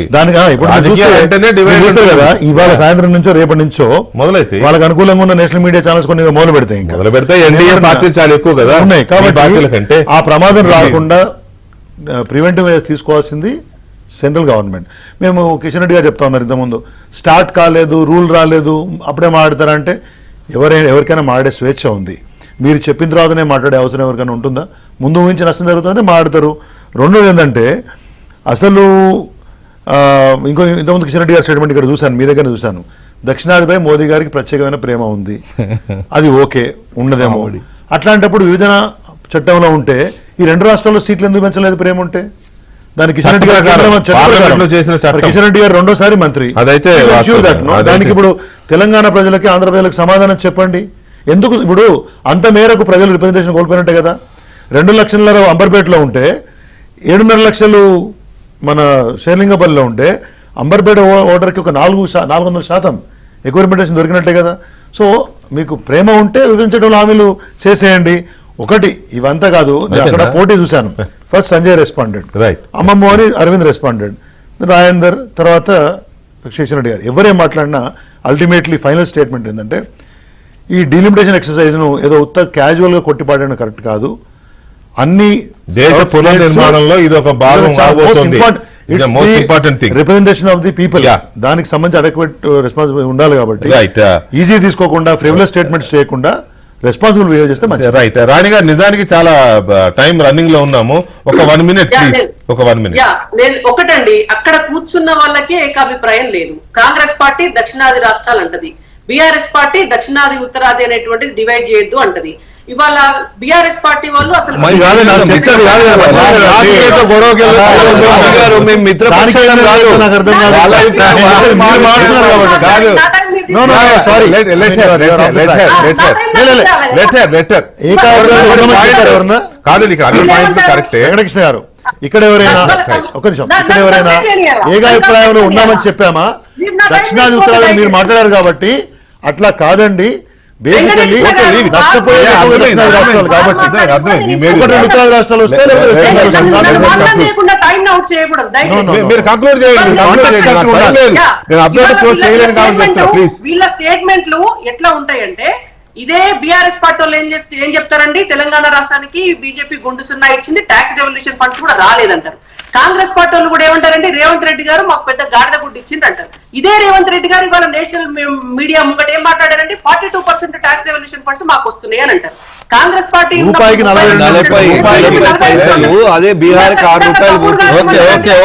ఇవాళ సాయంత్రం నుంచో రేపటి నుంచో మొదలైతే వాళ్ళకి అనుకూలంగా ఉన్న నేషనల్ మీడియా ఛానల్స్ కొన్ని మొదలు పెడతాయి.
ఎన్డీఏ పార్టీలు చాలా ఎక్కువ కదా
ఉన్నాయి కాబట్టి ఆ ప్రమాదం రాకుండా ప్రివెంటివ్ మెజర్స్ తీసుకోవాల్సింది సెంట్రల్ గవర్నమెంట్. మేము కిషన్ రెడ్డి గారు చెప్తా ఉన్నారు ఇంతకుముందు, స్టార్ట్ కాలేదు, రూల్ రాలేదు, అప్పుడే మాట్లాడతారంటే ఎవరికైనా మాట్లాడే స్వేచ్ఛ ఉంది. మీరు చెప్పిన తర్వాతనే మాట్లాడే అవసరం ఎవరికైనా ఉంటుందా? ముందు ఊహించి నష్టం జరుగుతుందంటే మాట్లాడతారు. రెండోది ఏంటంటే అసలు ఇంతకుముందు కిషన్ రెడ్డి గారి స్టేట్మెంట్ ఇక్కడ చూశాను, మీ దగ్గర చూశాను, దక్షిణాదిపై మోదీ గారికి ప్రత్యేకమైన ప్రేమ ఉంది, అది ఓకే ఉండదేమో. అట్లాంటప్పుడు విభజన చట్టంలో ఉంటే ఈ 2 రాష్ట్రాల్లో సీట్లు ఎందుకు పెంచలేదు? ప్రేమ ఉంటే దానికి కిషన్ రెడ్డి గారు రెండోసారి మంత్రి. దానికి ఇప్పుడు తెలంగాణ ప్రజలకి, ఆంధ్ర ప్రజలకు సమాధానం చెప్పండి. ఎందుకు ఇప్పుడు అంత మేరకు ప్రజలు రిప్రజెంటేషన్ కోల్పోయినట్టే కదా. 2 లక్షల అంబర్పేటలో ఉంటే 7.5 లక్షలు మన షేర్లింగపల్లిలో ఉంటే అంబర్పేట ఓటర్కి ఒక 400% ఎక్కువ రిప్రజెంటేషన్ దొరికినట్టే కదా. సో మీకు ప్రేమ ఉంటే విభజించడం హామీలు చేసేయండి. ఒకటి ఇవంతా కాదు, అక్కడ పోటీ చూశాను. ఫస్ట్ సంజయ్ రెస్పాండెడ్, అమ్మమ్మ అని అరవింద్ రెస్పాండెడ్, రాజేందర్, తర్వాత కిషన్ రెడ్డి గారు. ఎవరేం మాట్లాడినా అల్టిమేట్లీ ఫైనల్ స్టేట్మెంట్ ఏంటంటే ఈ డీలిమిటేషన్ ఎక్సర్సైజ్ను ఏదో క్యాజువల్గా కొట్టిపాడడం కరెక్ట్ కాదు. అన్ని
దేశ పునర్నిర్మాణంలో ఇది ఒక భాగం కాబోతోంది.
రిప్రజెంటేషన్ ఆఫ్ ది పీపుల్, దానికి సంబంధించి అడక్వేట్ రెస్పాన్సిబిలిటీ ఉండాలి. కాబట్టి ఈజీ తీసుకోకుండా, ఫ్రివలస్ స్టేట్మెంట్స్ చేయకుండా రెస్పాన్సిబుల్ బిహేవ్ చేస్తే మంచిది.
రైట్. రాణి గారు, నిజానికి చాలా టైం రన్నింగ్ లో ఉన్నాము, ఒక 1 minute ప్లీజ్. ఒక 1 minute.
నేను ఒకటండి, అక్కడ కూర్చున్న వాళ్ళకే ఏకాభిప్రాయం లేదు. కాంగ్రెస్ పార్టీ దక్షిణాది రాష్ట్రాలు అంటది, బీఆర్ఎస్ పార్టీ దక్షిణాది ఉత్తరాది అనేటువంటిది డివైడ్ చేయొద్దు అంటది. ఇవాళ బీఆర్ఎస్ పార్టీ వాళ్ళు అసలు
కరెక్ట్ గారు. ఇక్కడ ఎవరైనా ఒక నిమిషం, ఇక్కడ ఎవరైనా ఏకాభిప్రాయంలో ఉన్నామని చెప్పామా? దక్షిణాది ఉత్తరాది మీరు మాట్లాడారు కాబట్టి అట్లా కాదండి. బేసికల్లీ నష్టపోయే రాష్ట్రాలు కాబట్టి రాష్ట్రాలు వస్తే
మీరు కంక్లూడ్ చేయండి.
వీళ్ళ స్టేట్మెంట్లు ఎట్లా ఉంటాయంటే ఇదే బీఆర్ఎస్ పార్టీ వాళ్ళు ఏం చెప్తారండి, తెలంగాణ రాష్ట్రానికి బీజేపీ గుండు సున్నా ఇచ్చింది, ట్యాక్స్ రెవల్యూషన్ ఫండ్స్ కూడా రాలేదంటారు. కాంగ్రెస్ పార్టీ వాళ్ళు కూడా ఏమంటారంటే రేవంత్ రెడ్డి గారు మాకు పెద్ద గాడిద గుడ్డు ఇచ్చింది అంటారు. ఇదే రేవంత్ రెడ్డి గారు ఇవాళ నేషనల్ మీడియా ముంగట ఏం మాట్లాడారంటే 42% ట్యాక్స్ రెవల్యూషన్ ఫండ్స్ మాకు వస్తున్నాయి అని అంటారు. కాంగ్రెస్ పార్టీ
రూపాయికి
40 పైసలు, అదే బీహార్ కి 6 రూపాయలు పోతుంది.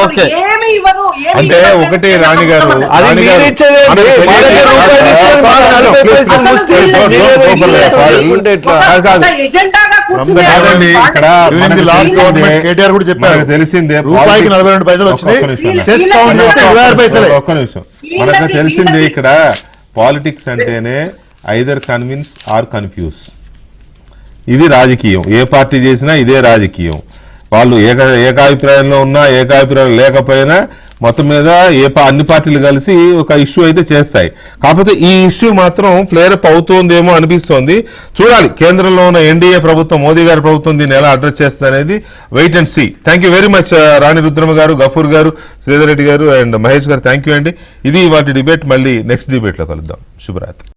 ఓకే.
ఏమి ఇవ్వరు,
అంటే ఒకటి రాణి గారు,
అది
రాణి
మీరు
గారు,
ఇచ్చేదే అండి.
మనకు
మా దగ్గర రూపాయలు తీసుకొని మాకు 40 పైసలు ముష్టి అనుకుంటే ఎట్లా?
ఎజెండాగా
కాదండి, ఇక్కడ మనకు తెలిసిందే-
కేటీఆర్ కూడా చెప్పారు
మనకు తెలిసిందే
రూపాయికి 42 పైసలు
ఒక్క నిమిషం.
వచ్చినాయి, సెస్ కౌంట్ చేస్తే 26 పైసలే.
ఒక్క నిమిషం. మనకు తెలిసిందే ఇక్కడ పాలిటిక్స్ అంటేనే ఐదర్ కన్విన్స్ ఆర్ కన్ఫ్యూజ్. ఇది రాజకీయం, ఏ పార్టీ చేసినా ఇదే రాజకీయం. వాళ్ళు ఏకాభిప్రాయంలో ఉన్నా ఏకాభిప్రాయం లేకపోయినా మొత్తం మీద అన్ని పార్టీలు కలిసి ఒక ఇష్యూ అయితే చేస్తాయి. కాకపోతే ఈ ఇష్యూ మాత్రం ఫ్లేరప్ అవుతుందేమో అనిపిస్తోంది. చూడాలి కేంద్రంలో ఉన్న ఎన్డీఏ ప్రభుత్వం, మోదీ గారి ప్రభుత్వం దీన్ని ఎలా అడ్రస్ చేస్తుంది అనేది wait and see. Thank you very much Rani Rudrama గారు, గఫూర్ గారు, శ్రీధర్ రెడ్డి గారు అండ్ మహేష్ గారు. థ్యాంక్ యూ అండి. ఇది వాటి డిబేట్. మళ్ళీ నెక్స్ట్ డిబేట్లో కలుద్దాం. శుభరాత్రి.